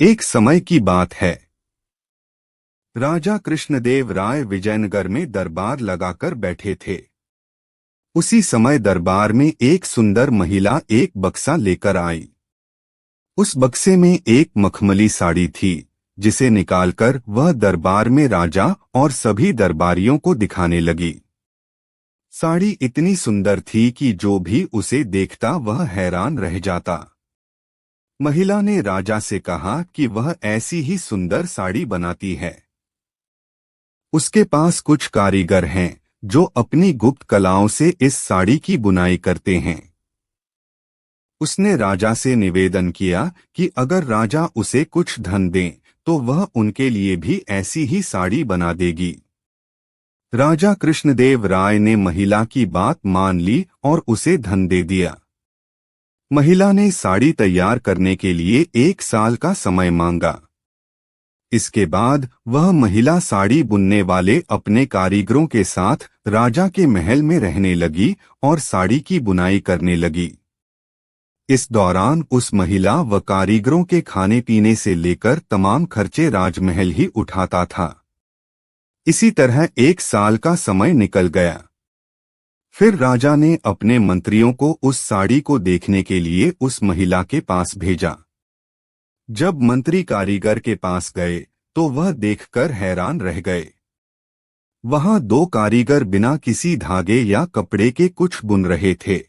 एक समय की बात है। राजा कृष्णदेव राय विजयनगर में दरबार लगाकर बैठे थे। उसी समय दरबार में एक सुंदर महिला एक बक्सा लेकर आई। उस बक्से में एक मखमली साड़ी थी, जिसे निकालकर वह दरबार में राजा और सभी दरबारियों को दिखाने लगी। साड़ी इतनी सुंदर थी कि जो भी उसे देखता वह हैरान रह जाता। महिला ने राजा से कहा कि वह ऐसी ही सुंदर साड़ी बनाती है। उसके पास कुछ कारीगर हैं जो अपनी गुप्त कलाओं से इस साड़ी की बुनाई करते हैं। उसने राजा से निवेदन किया कि अगर राजा उसे कुछ धन दें तो वह उनके लिए भी ऐसी ही साड़ी बना देगी। राजा कृष्णदेव राय ने महिला की बात मान ली और उसे धन दे दिया। महिला ने साड़ी तैयार करने के लिए 1 साल का समय मांगा। इसके बाद वह महिला साड़ी बुनने वाले अपने कारीगरों के साथ राजा के महल में रहने लगी और साड़ी की बुनाई करने लगी। इस दौरान उस महिला व कारीगरों के खाने पीने से लेकर तमाम खर्चे राजमहल ही उठाता था। इसी तरह 1 साल का समय निकल गया। फिर राजा ने अपने मंत्रियों को उस साड़ी को देखने के लिए उस महिला के पास भेजा। जब मंत्री कारीगर के पास गए तो वह देखकर हैरान रह गए। वहां 2 कारीगर बिना किसी धागे या कपड़े के कुछ बुन रहे थे।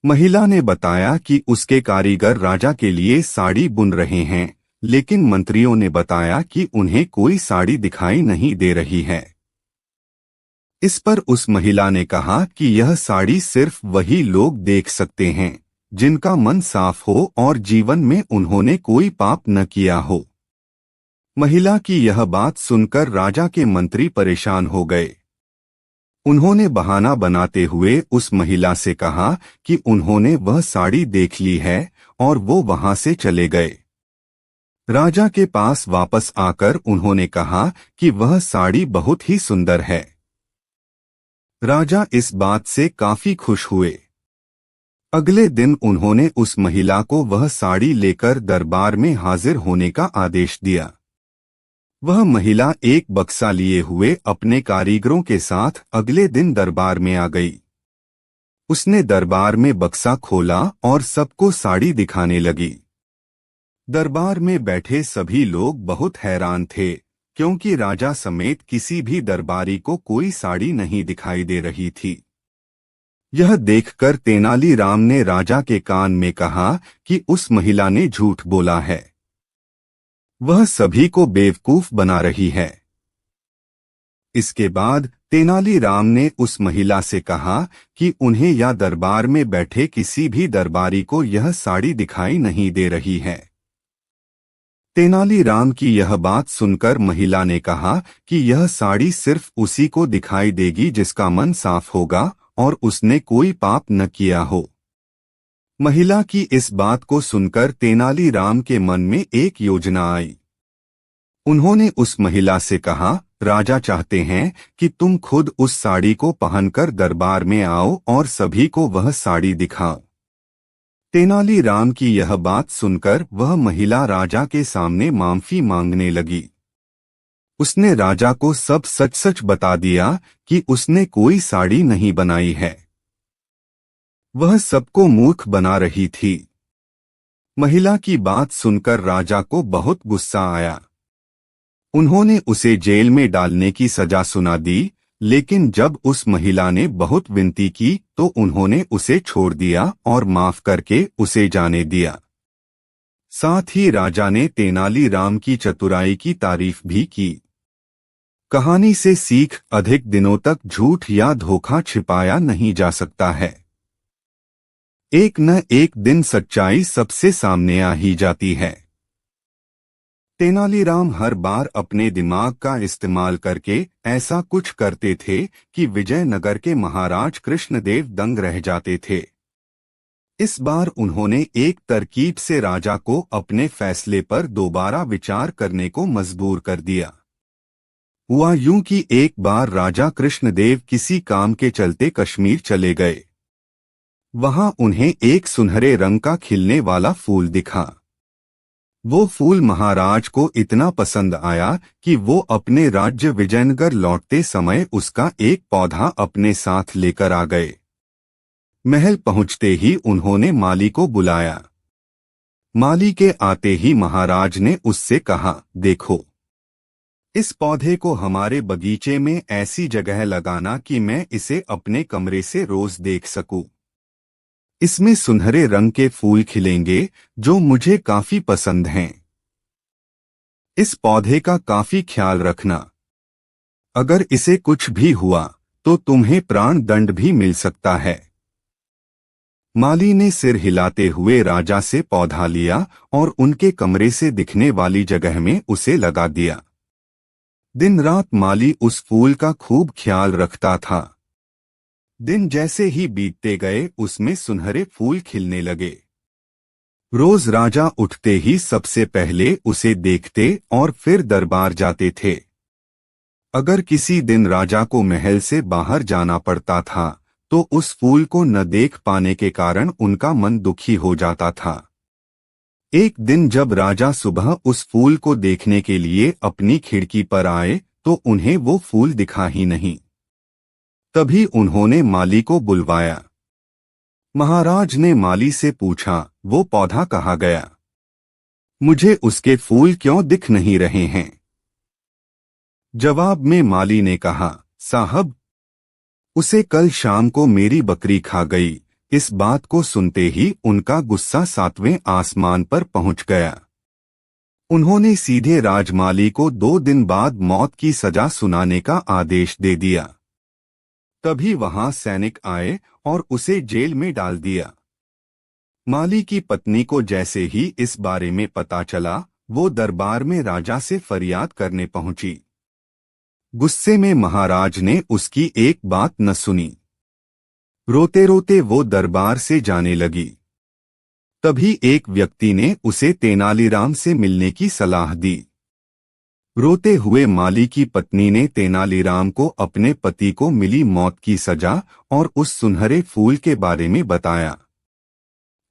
महिला ने बताया कि उसके कारीगर राजा के लिए साड़ी बुन रहे हैं, लेकिन मंत्रियों ने बताया कि उन्हें कोई साड़ी दिखाई नहीं दे रही है। इस पर उस महिला ने कहा कि यह साड़ी सिर्फ वही लोग देख सकते हैं जिनका मन साफ हो और जीवन में उन्होंने कोई पाप न किया हो। महिला की यह बात सुनकर राजा के मंत्री परेशान हो गए। उन्होंने बहाना बनाते हुए उस महिला से कहा कि उन्होंने वह साड़ी देख ली है और वो वहां से चले गए। राजा के पास वापस आकर उन्होंने कहा कि वह साड़ी बहुत ही सुंदर है। राजा इस बात से काफी खुश हुए। अगले दिन उन्होंने उस महिला को वह साड़ी लेकर दरबार में हाजिर होने का आदेश दिया। वह महिला एक बक्सा लिए हुए अपने कारीगरों के साथ अगले दिन दरबार में आ गई। उसने दरबार में बक्सा खोला और सबको साड़ी दिखाने लगी। दरबार में बैठे सभी लोग बहुत हैरान थे, क्योंकि राजा समेत किसी भी दरबारी को कोई साड़ी नहीं दिखाई दे रही थी। यह देखकर तेनालीराम ने राजा के कान में कहा कि उस महिला ने झूठ बोला है। वह सभी को बेवकूफ बना रही है। इसके बाद तेनालीराम ने उस महिला से कहा कि उन्हें या दरबार में बैठे किसी भी दरबारी को यह साड़ी दिखाई नहीं दे रही है। तेनालीराम की यह बात सुनकर महिला ने कहा कि यह साड़ी सिर्फ उसी को दिखाई देगी जिसका मन साफ होगा और उसने कोई पाप न किया हो। महिला की इस बात को सुनकर तेनालीराम के मन में एक योजना आई। उन्होंने उस महिला से कहा, राजा चाहते हैं कि तुम खुद उस साड़ी को पहनकर दरबार में आओ और सभी को वह साड़ी दिखाओ। तेनालीराम की यह बात सुनकर वह महिला राजा के सामने माफी मांगने लगी। उसने राजा को सब सच सच बता दिया कि उसने कोई साड़ी नहीं बनाई है। वह सबको मूर्ख बना रही थी। महिला की बात सुनकर राजा को बहुत गुस्सा आया। उन्होंने उसे जेल में डालने की सजा सुना दी, लेकिन जब उस महिला ने बहुत विनती की तो उन्होंने उसे छोड़ दिया और माफ करके उसे जाने दिया। साथ ही राजा ने तेनालीराम की चतुराई की तारीफ भी की। कहानी से सीख, अधिक दिनों तक झूठ या धोखा छिपाया नहीं जा सकता है। एक न एक दिन सच्चाई सबसे सामने आ ही जाती है। तेनालीराम हर बार अपने दिमाग का इस्तेमाल करके ऐसा कुछ करते थे कि विजयनगर के महाराज कृष्णदेव दंग रह जाते थे। इस बार उन्होंने एक तरकीब से राजा को अपने फैसले पर दोबारा विचार करने को मजबूर कर दिया। हुआ यूं कि एक बार राजा कृष्णदेव किसी काम के चलते कश्मीर चले गए। वहां उन्हें एक सुनहरे रंग का खिलने वाला फूल दिखा। वो फूल महाराज को इतना पसंद आया कि वो अपने राज्य विजयनगर लौटते समय उसका एक पौधा अपने साथ लेकर आ गए। महल पहुंचते ही उन्होंने माली को बुलाया। माली के आते ही महाराज ने उससे कहा, देखो, इस पौधे को हमारे बगीचे में ऐसी जगह लगाना कि मैं इसे अपने कमरे से रोज देख सकूं। इसमें सुनहरे रंग के फूल खिलेंगे जो मुझे काफी पसंद हैं। इस पौधे का काफी ख्याल रखना। अगर इसे कुछ भी हुआ तो तुम्हें प्राण दंड भी मिल सकता है। माली ने सिर हिलाते हुए राजा से पौधा लिया और उनके कमरे से दिखने वाली जगह में उसे लगा दिया। दिन रात माली उस फूल का खूब ख्याल रखता था। दिन जैसे ही बीतते गए उसमें सुनहरे फूल खिलने लगे। रोज राजा उठते ही सबसे पहले उसे देखते और फिर दरबार जाते थे। अगर किसी दिन राजा को महल से बाहर जाना पड़ता था तो उस फूल को न देख पाने के कारण उनका मन दुखी हो जाता था। एक दिन जब राजा सुबह उस फूल को देखने के लिए अपनी खिड़की पर आए तो उन्हें वो फूल दिखा ही नहीं। तभी उन्होंने माली को बुलवाया। महाराज ने माली से पूछा, वो पौधा कहाँ गया? मुझे उसके फूल क्यों दिख नहीं रहे हैं? जवाब में माली ने कहा, साहब, उसे कल शाम को मेरी बकरी खा गई। इस बात को सुनते ही उनका गुस्सा 7वें आसमान पर पहुंच गया। उन्होंने सीधे राजमाली को 2 दिन बाद मौत की सजा सुनाने का आदेश दे दिया। तभी वहां सैनिक आए और उसे जेल में डाल दिया। माली की पत्नी को जैसे ही इस बारे में पता चला, वो दरबार में राजा से फरियाद करने पहुंची। गुस्से में महाराज ने उसकी एक बात न सुनी। रोते रोते वो दरबार से जाने लगी। तभी एक व्यक्ति ने उसे तेनालीराम से मिलने की सलाह दी। रोते हुए माली की पत्नी ने तेनालीराम को अपने पति को मिली मौत की सजा और उस सुनहरे फूल के बारे में बताया।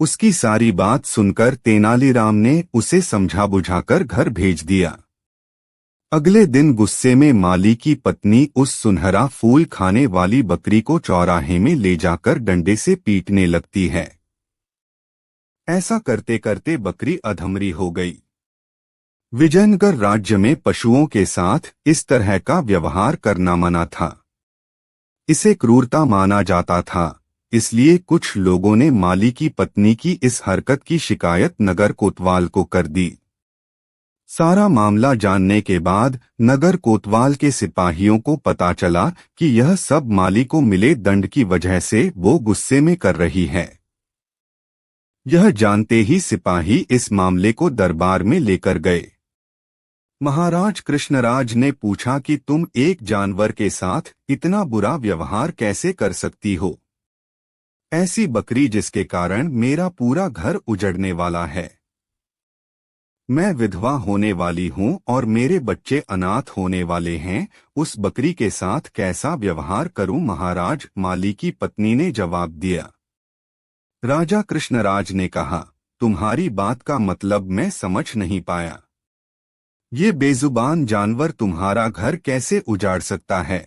उसकी सारी बात सुनकर तेनालीराम ने उसे समझा बुझाकर घर भेज दिया। अगले दिन गुस्से में माली की पत्नी उस सुनहरा फूल खाने वाली बकरी को चौराहे में ले जाकर डंडे से पीटने लगती है। ऐसा करते करते बकरी अधमरी हो गई। विजयनगर राज्य में पशुओं के साथ इस तरह का व्यवहार करना मना था। इसे क्रूरता माना जाता था। इसलिए कुछ लोगों ने माली की पत्नी की इस हरकत की शिकायत नगर कोतवाल को कर दी। सारा मामला जानने के बाद नगर कोतवाल के सिपाहियों को पता चला कि यह सब माली को मिले दंड की वजह से वो गुस्से में कर रही है। यह जानते ही सिपाही इस मामले को दरबार में लेकर गए। महाराज कृष्णराज ने पूछा कि तुम एक जानवर के साथ इतना बुरा व्यवहार कैसे कर सकती हो? ऐसी बकरी जिसके कारण मेरा पूरा घर उजड़ने वाला है। मैं विधवा होने वाली हूँ और मेरे बच्चे अनाथ होने वाले हैं, उस बकरी के साथ कैसा व्यवहार करूं? महाराज, माली की पत्नी ने जवाब दिया। राजा कृष्णराज ने कहा, तुम्हारी बात का मतलब मैं समझ नहीं पाया। ये बेजुबान जानवर तुम्हारा घर कैसे उजाड़ सकता है?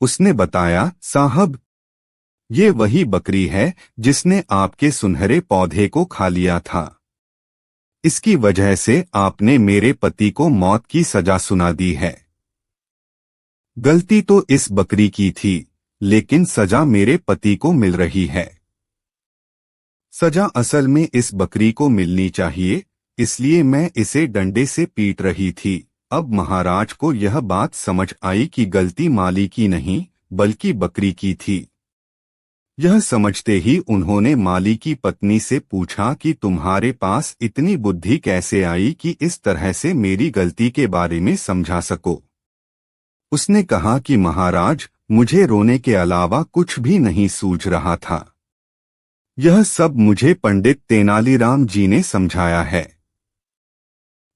उसने बताया, साहब, ये वही बकरी है जिसने आपके सुनहरे पौधे को खा लिया था। इसकी वजह से आपने मेरे पति को मौत की सजा सुना दी है। गलती तो इस बकरी की थी, लेकिन सजा मेरे पति को मिल रही है। सजा असल में इस बकरी को मिलनी चाहिए, इसलिए मैं इसे डंडे से पीट रही थी। अब महाराज को यह बात समझ आई कि गलती माली की नहीं, बल्कि बकरी की थी। यह समझते ही उन्होंने माली की पत्नी से पूछा कि तुम्हारे पास इतनी बुद्धि कैसे आई कि इस तरह से मेरी गलती के बारे में समझा सको? उसने कहा कि महाराज, मुझे रोने के अलावा कुछ भी नहीं सूझ रहा था। यह सब मुझे पंडित तेनालीराम जी ने समझाया है।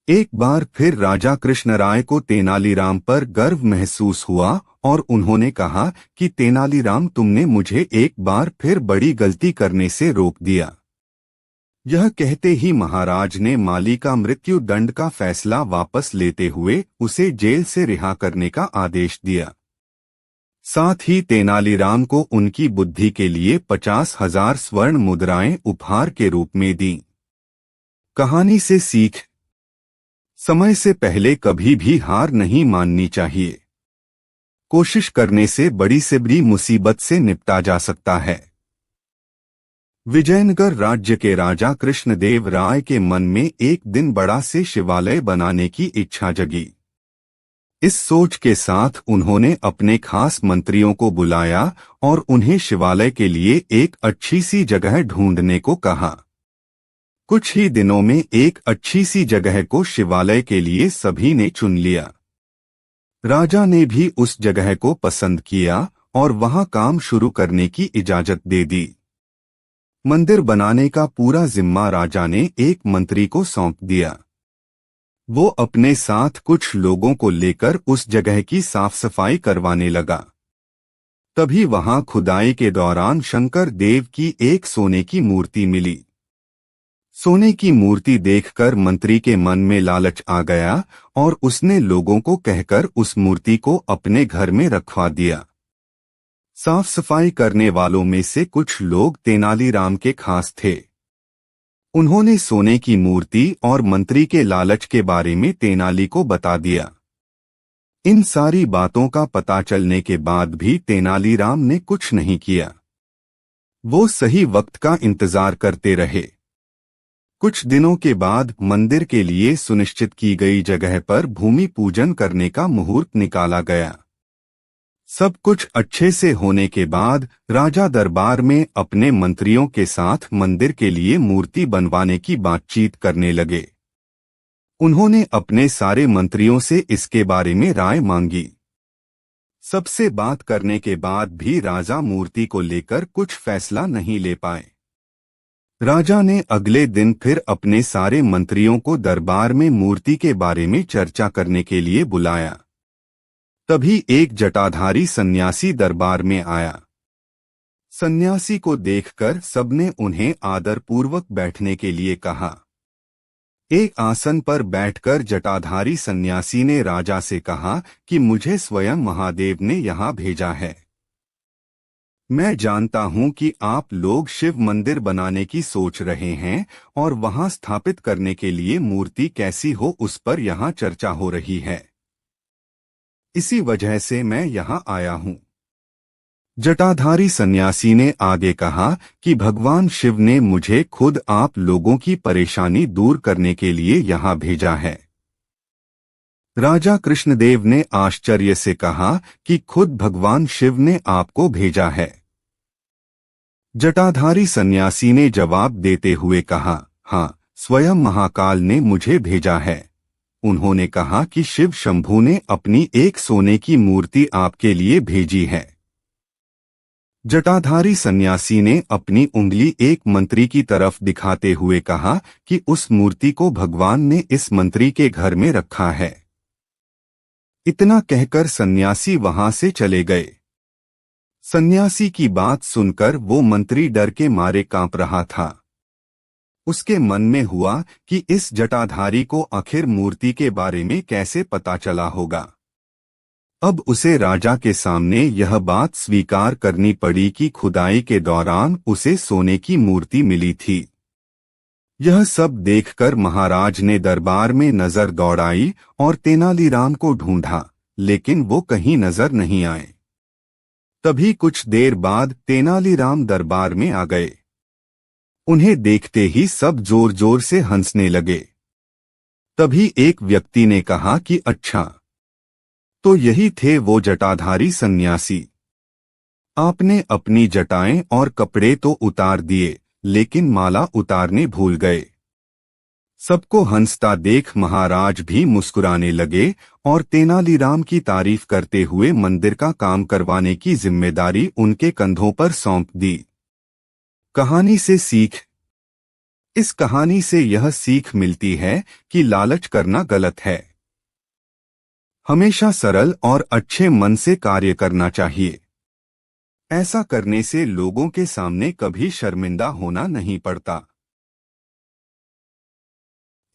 एक बार फिर राजा कृष्णराय को तेनालीराम पर गर्व महसूस हुआ और उन्होंने कहा कि तेनालीराम, तुमने मुझे एक बार फिर बड़ी गलती करने से रोक दिया। यह कहते ही महाराज ने माली का मृत्यु दंड का फैसला वापस लेते हुए उसे जेल से रिहा करने का आदेश दिया। साथ ही तेनालीराम को उनकी बुद्धि के लिए 50,000 स्वर्ण मुद्राएं उपहार के रूप में दी। कहानी से सीख: समय से पहले कभी भी हार नहीं माननी चाहिए। कोशिश करने से बड़ी से बड़ी मुसीबत से निपटा जा सकता है। विजयनगर राज्य के राजा कृष्णदेव राय के मन में एक दिन बड़ा से शिवालय बनाने की इच्छा जगी। इस सोच के साथ उन्होंने अपने खास मंत्रियों को बुलाया और उन्हें शिवालय के लिए एक अच्छी सी जगह ढूंढने को कहा। कुछ ही दिनों में एक अच्छी सी जगह को शिवालय के लिए सभी ने चुन लिया। राजा ने भी उस जगह को पसंद किया और वहां काम शुरू करने की इजाजत दे दी। मंदिर बनाने का पूरा जिम्मा राजा ने एक मंत्री को सौंप दिया। वो अपने साथ कुछ लोगों को लेकर उस जगह की साफ सफाई करवाने लगा। तभी वहां खुदाई के दौरान शंकर देव की एक सोने की मूर्ति मिली। सोने की मूर्ति देखकर मंत्री के मन में लालच आ गया और उसने लोगों को कहकर उस मूर्ति को अपने घर में रखवा दिया। साफ सफाई करने वालों में से कुछ लोग तेनालीराम के खास थे। उन्होंने सोने की मूर्ति और मंत्री के लालच के बारे में तेनाली को बता दिया। इन सारी बातों का पता चलने के बाद भी तेनालीराम ने कुछ नहीं किया। वो सही वक्त का इंतजार करते रहे। कुछ दिनों के बाद मंदिर के लिए सुनिश्चित की गई जगह पर भूमि पूजन करने का मुहूर्त निकाला गया। सब कुछ अच्छे से होने के बाद राजा दरबार में अपने मंत्रियों के साथ मंदिर के लिए मूर्ति बनवाने की बातचीत करने लगे। उन्होंने अपने सारे मंत्रियों से इसके बारे में राय मांगी। सबसे बात करने के बाद भी राजा मूर्ति को लेकर कुछ फैसला नहीं ले पाए। राजा ने अगले दिन फिर अपने सारे मंत्रियों को दरबार में मूर्ति के बारे में चर्चा करने के लिए बुलाया। तभी एक जटाधारी सन्यासी दरबार में आया। सन्यासी को देखकर सबने उन्हें आदरपूर्वक बैठने के लिए कहा। एक आसन पर बैठकर जटाधारी सन्यासी ने राजा से कहा कि मुझे स्वयं महादेव ने यहाँ भेजा है। मैं जानता हूँ कि आप लोग शिव मंदिर बनाने की सोच रहे हैं और वहाँ स्थापित करने के लिए मूर्ति कैसी हो उस पर यहाँ चर्चा हो रही है। इसी वजह से मैं यहाँ आया हूँ। जटाधारी सन्यासी ने आगे कहा कि भगवान शिव ने मुझे खुद आप लोगों की परेशानी दूर करने के लिए यहाँ भेजा है। राजा कृष्णदेव ने आश्चर्य से कहा कि खुद भगवान शिव ने आपको भेजा है। जटाधारी सन्यासी ने जवाब देते हुए कहा, हाँ, स्वयं महाकाल ने मुझे भेजा है। उन्होंने कहा कि शिव शंभू ने अपनी एक सोने की मूर्ति आपके लिए भेजी है। जटाधारी सन्यासी ने अपनी उंगली एक मंत्री की तरफ दिखाते हुए कहा कि उस मूर्ति को भगवान ने इस मंत्री के घर में रखा है। इतना कहकर सन्यासी वहां से चले गए। सन्यासी की बात सुनकर वो मंत्री डर के मारे कांप रहा था। उसके मन में हुआ कि इस जटाधारी को आखिर मूर्ति के बारे में कैसे पता चला होगा। अब उसे राजा के सामने यह बात स्वीकार करनी पड़ी कि खुदाई के दौरान उसे सोने की मूर्ति मिली थी। यह सब देखकर महाराज ने दरबार में नजर दौड़ाई और तेनालीराम को ढूंढा, लेकिन वो कहीं नजर नहीं आए। तभी कुछ देर बाद तेनालीराम दरबार में आ गए। उन्हें देखते ही सब जोर जोर से हंसने लगे। तभी एक व्यक्ति ने कहा कि अच्छा, तो यही थे वो जटाधारी सन्यासी। आपने अपनी जटाएं और कपड़े तो उतार दिए, लेकिन माला उतारने भूल गए। सबको हंसता देख महाराज भी मुस्कुराने लगे और तेनालीराम की तारीफ करते हुए मंदिर का काम करवाने की जिम्मेदारी उनके कंधों पर सौंप दी। कहानी से सीख। इस कहानी से यह सीख मिलती है कि लालच करना गलत है। हमेशा सरल और अच्छे मन से कार्य करना चाहिए। ऐसा करने से लोगों के सामने कभी शर्मिंदा होना नहीं पड़ता।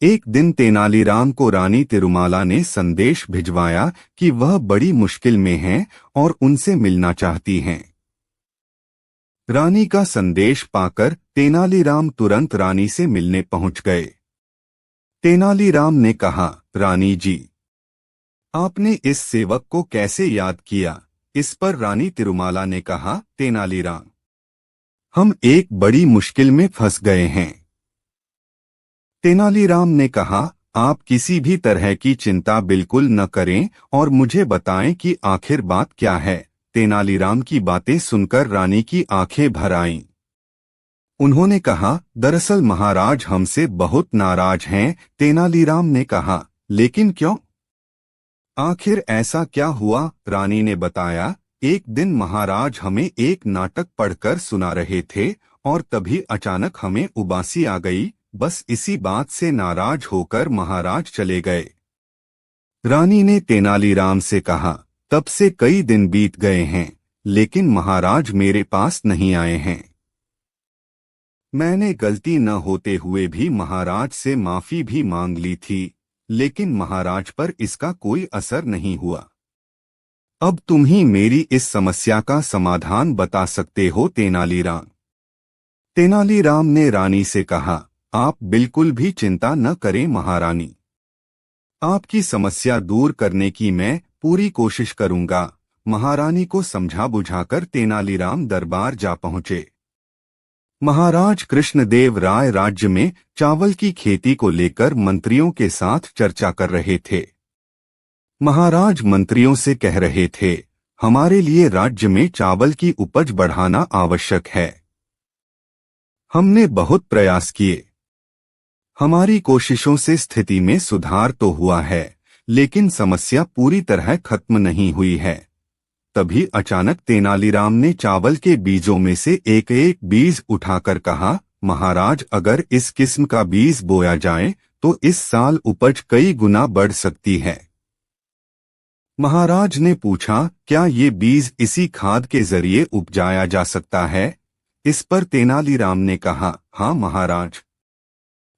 एक दिन तेनालीराम को रानी तिरुमाला ने संदेश भिजवाया कि वह बड़ी मुश्किल में हैं और उनसे मिलना चाहती हैं। रानी का संदेश पाकर तेनालीराम तुरंत रानी से मिलने पहुंच गए। तेनालीराम ने कहा, रानी जी, आपने इस सेवक को कैसे याद किया? इस पर रानी तिरुमाला ने कहा, तेनालीराम, हम एक बड़ी मुश्किल में फंस गए हैं। तेनालीराम ने कहा, आप किसी भी तरह की चिंता बिल्कुल न करें और मुझे बताएं कि आखिर बात क्या है। तेनालीराम की बातें सुनकर रानी की आंखें भर आईं। उन्होंने कहा, दरअसल महाराज हमसे बहुत नाराज हैं। तेनालीराम ने कहा, लेकिन क्यों? आखिर ऐसा क्या हुआ? रानी ने बताया, एक दिन महाराज हमें एक नाटक पढ़कर सुना रहे थे और तभी अचानक हमें उबासी आ गई। बस इसी बात से नाराज होकर महाराज चले गए। रानी ने तेनालीराम से कहा, तब से कई दिन बीत गए हैं, लेकिन महाराज मेरे पास नहीं आए हैं। मैंने गलती न होते हुए भी महाराज से माफी भी मांग ली थी, लेकिन महाराज पर इसका कोई असर नहीं हुआ। अब तुम ही मेरी इस समस्या का समाधान बता सकते हो तेनालीराम। तेनालीराम ने रानी से कहा, आप बिल्कुल भी चिंता न करें महारानी, आपकी समस्या दूर करने की मैं पूरी कोशिश करूंगा। महारानी को समझा बुझाकर तेनालीराम दरबार जा पहुंचे। महाराज कृष्णदेव राय राज्य में चावल की खेती को लेकर मंत्रियों के साथ चर्चा कर रहे थे। महाराज मंत्रियों से कह रहे थे, हमारे लिए राज्य में चावल की उपज बढ़ाना आवश्यक है। हमने बहुत प्रयास किए, हमारी कोशिशों से स्थिति में सुधार तो हुआ है, लेकिन समस्या पूरी तरह खत्म नहीं हुई है। तभी अचानक तेनालीराम ने चावल के बीजों में से एक एक बीज उठाकर कहा, महाराज अगर इस किस्म का बीज बोया जाए तो इस साल उपज कई गुना बढ़ सकती है। महाराज ने पूछा, क्या ये बीज इसी खाद के जरिए उपजाया जा सकता है? इस पर तेनालीराम ने कहा, हाँ महाराज,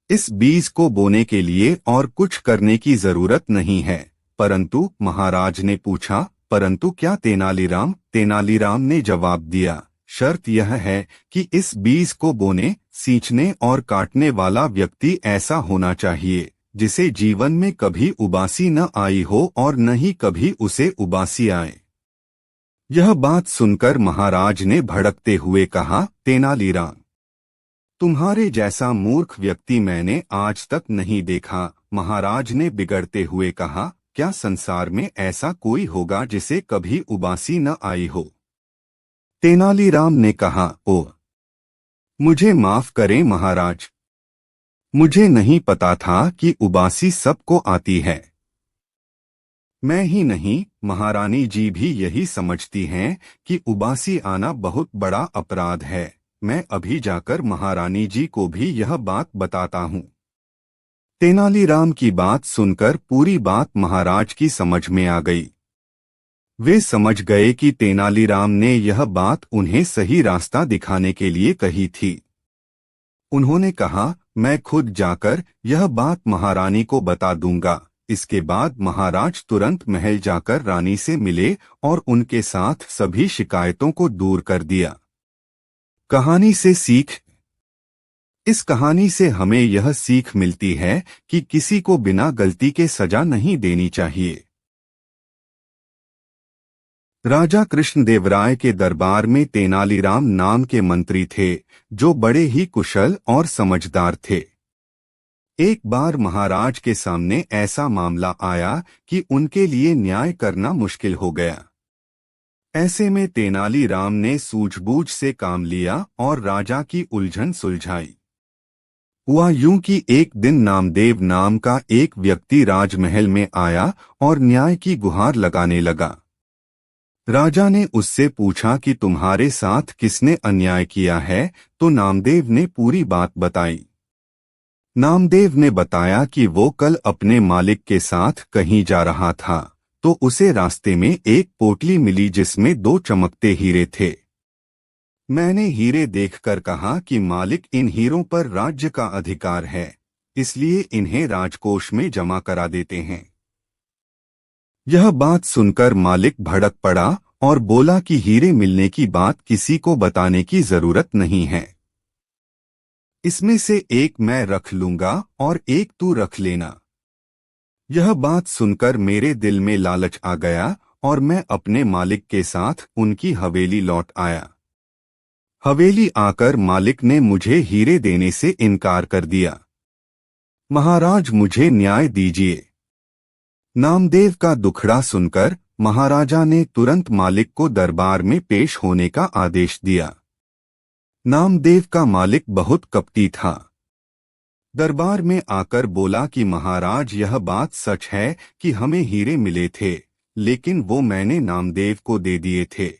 इस बीज को बोने के लिए और कुछ करने की जरूरत नहीं है। परंतु महाराज ने पूछा, परंतु क्या तेनालीराम? तेनालीराम ने जवाब दिया, शर्त यह है कि इस बीज को बोने, सींचने और काटने वाला व्यक्ति ऐसा होना चाहिए जिसे जीवन में कभी उबासी न आई हो और न ही कभी उसे उबासी आए। यह बात सुनकर महाराज ने भड़कते हुए कहा, तेनालीराम, तुम्हारे जैसा मूर्ख व्यक्ति मैंने आज तक नहीं देखा। महाराज ने बिगड़ते हुए कहा, क्या संसार में ऐसा कोई होगा जिसे कभी उबासी न आई हो? तेनालीराम ने कहा, ओह, मुझे माफ करें महाराज, मुझे नहीं पता था कि उबासी सबको आती है। मैं ही नहीं, महारानी जी भी यही समझती हैं कि उबासी आना बहुत बड़ा अपराध है। मैं अभी जाकर महारानी जी को भी यह बात बताता हूँ। तेनालीराम की बात सुनकर पूरी बात महाराज की समझ में आ गई। वे समझ गए कि तेनालीराम ने यह बात उन्हें सही रास्ता दिखाने के लिए कही थी। उन्होंने कहा, मैं खुद जाकर यह बात महारानी को बता दूंगा। इसके बाद महाराज तुरंत महल जाकर रानी से मिले और उनके साथ सभी शिकायतों को दूर कर दिया। कहानी से सीख। इस कहानी से हमें यह सीख मिलती है कि किसी को बिना गलती के सजा नहीं देनी चाहिए। राजा कृष्णदेवराय के दरबार में तेनालीराम नाम के मंत्री थे, जो बड़े ही कुशल और समझदार थे। एक बार महाराज के सामने ऐसा मामला आया कि उनके लिए न्याय करना मुश्किल हो गया। ऐसे में तेनालीराम ने सूझबूझ से काम लिया और राजा की उलझन सुलझाई। हुआ यूं कि एक दिन नामदेव नाम का एक व्यक्ति राजमहल में आया और न्याय की गुहार लगाने लगा। राजा ने उससे पूछा कि तुम्हारे साथ किसने अन्याय किया है, तो नामदेव ने पूरी बात बताई। नामदेव ने बताया कि वो कल अपने मालिक के साथ कहीं जा रहा था, तो उसे रास्ते में एक पोटली मिली जिसमें 2 चमकते हीरे थे। मैंने हीरे देखकर कहा कि मालिक, इन हीरों पर राज्य का अधिकार है। इसलिए इन्हें राजकोष में जमा करा देते हैं। यह बात सुनकर मालिक भड़क पड़ा और बोला कि हीरे मिलने की बात किसी को बताने की जरूरत नहीं है। इसमें से एक मैं रख लूंगा और एक तू रख लेना। यह बात सुनकर मेरे दिल में लालच आ गया और मैं अपने मालिक के साथ उनकी हवेली लौट आया। हवेली आकर मालिक ने मुझे हीरे देने से इनकार कर दिया। महाराज, मुझे न्याय दीजिए। नामदेव का दुखड़ा सुनकर महाराजा ने तुरंत मालिक को दरबार में पेश होने का आदेश दिया। नामदेव का मालिक बहुत कपटी था। दरबार में आकर बोला कि महाराज, यह बात सच है कि हमें हीरे मिले थे, लेकिन वो मैंने नामदेव को दे दिए थे।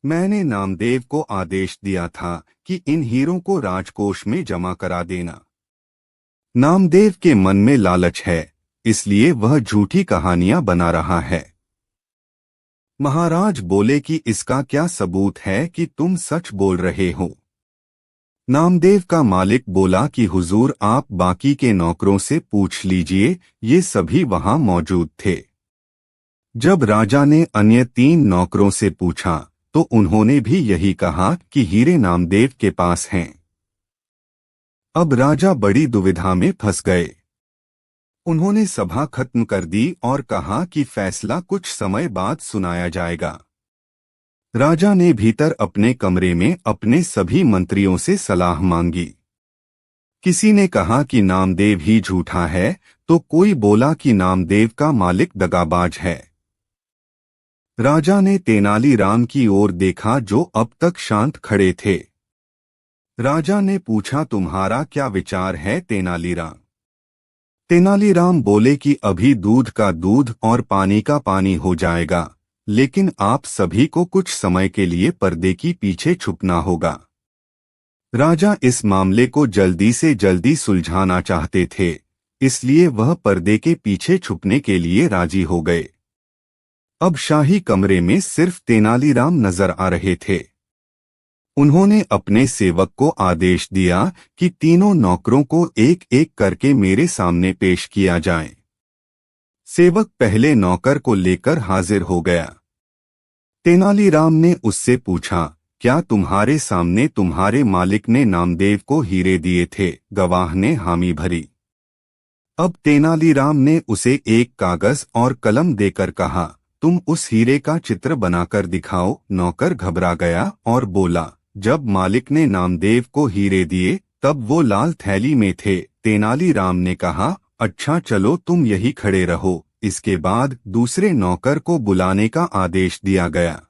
मैंने नामदेव को आदेश दिया था कि इन हीरों को राजकोष में जमा करा देना। नामदेव के मन में लालच है, इसलिए वह झूठी कहानियां बना रहा है। महाराज बोले कि इसका क्या सबूत है कि तुम सच बोल रहे हो? नामदेव का मालिक बोला कि हुजूर, आप बाकी के नौकरों से पूछ लीजिए, ये सभी वहां मौजूद थे। जब राजा ने अन्य 3 नौकरों से पूछा तो उन्होंने भी यही कहा कि हीरे नामदेव के पास हैं। अब राजा बड़ी दुविधा में फंस गए। उन्होंने सभा खत्म कर दी और कहा कि फैसला कुछ समय बाद सुनाया जाएगा। राजा ने भीतर अपने कमरे में अपने सभी मंत्रियों से सलाह मांगी। किसी ने कहा कि नामदेव ही झूठा है, तो कोई बोला कि नामदेव का मालिक दगाबाज है। राजा ने तेनालीराम की ओर देखा जो अब तक शांत खड़े थे। राजा ने पूछा, तुम्हारा क्या विचार है तेनालीराम? तेनालीराम बोले कि अभी दूध का दूध और पानी का पानी हो जाएगा, लेकिन आप सभी को कुछ समय के लिए पर्दे की पीछे छुपना होगा। राजा इस मामले को जल्दी से जल्दी सुलझाना चाहते थे, इसलिए वह पर्दे के पीछे छुपने के लिए राजी हो गए। अब शाही कमरे में सिर्फ तेनालीराम नजर आ रहे थे। उन्होंने अपने सेवक को आदेश दिया कि तीनों नौकरों को एक एक करके मेरे सामने पेश किया जाए। सेवक पहले नौकर को लेकर हाजिर हो गया। तेनालीराम ने उससे पूछा, क्या तुम्हारे सामने तुम्हारे मालिक ने नामदेव को हीरे दिए थे? गवाह ने हामी भरी। अब तेनालीराम ने उसे एक कागज और कलम देकर कहा, तुम उस हीरे का चित्र बनाकर दिखाओ। नौकर घबरा गया और बोला, जब मालिक ने नामदेव को हीरे दिए तब वो लाल थैली में थे। तेनालीराम ने कहा, अच्छा चलो तुम यही खड़े रहो। इसके बाद दूसरे नौकर को बुलाने का आदेश दिया गया।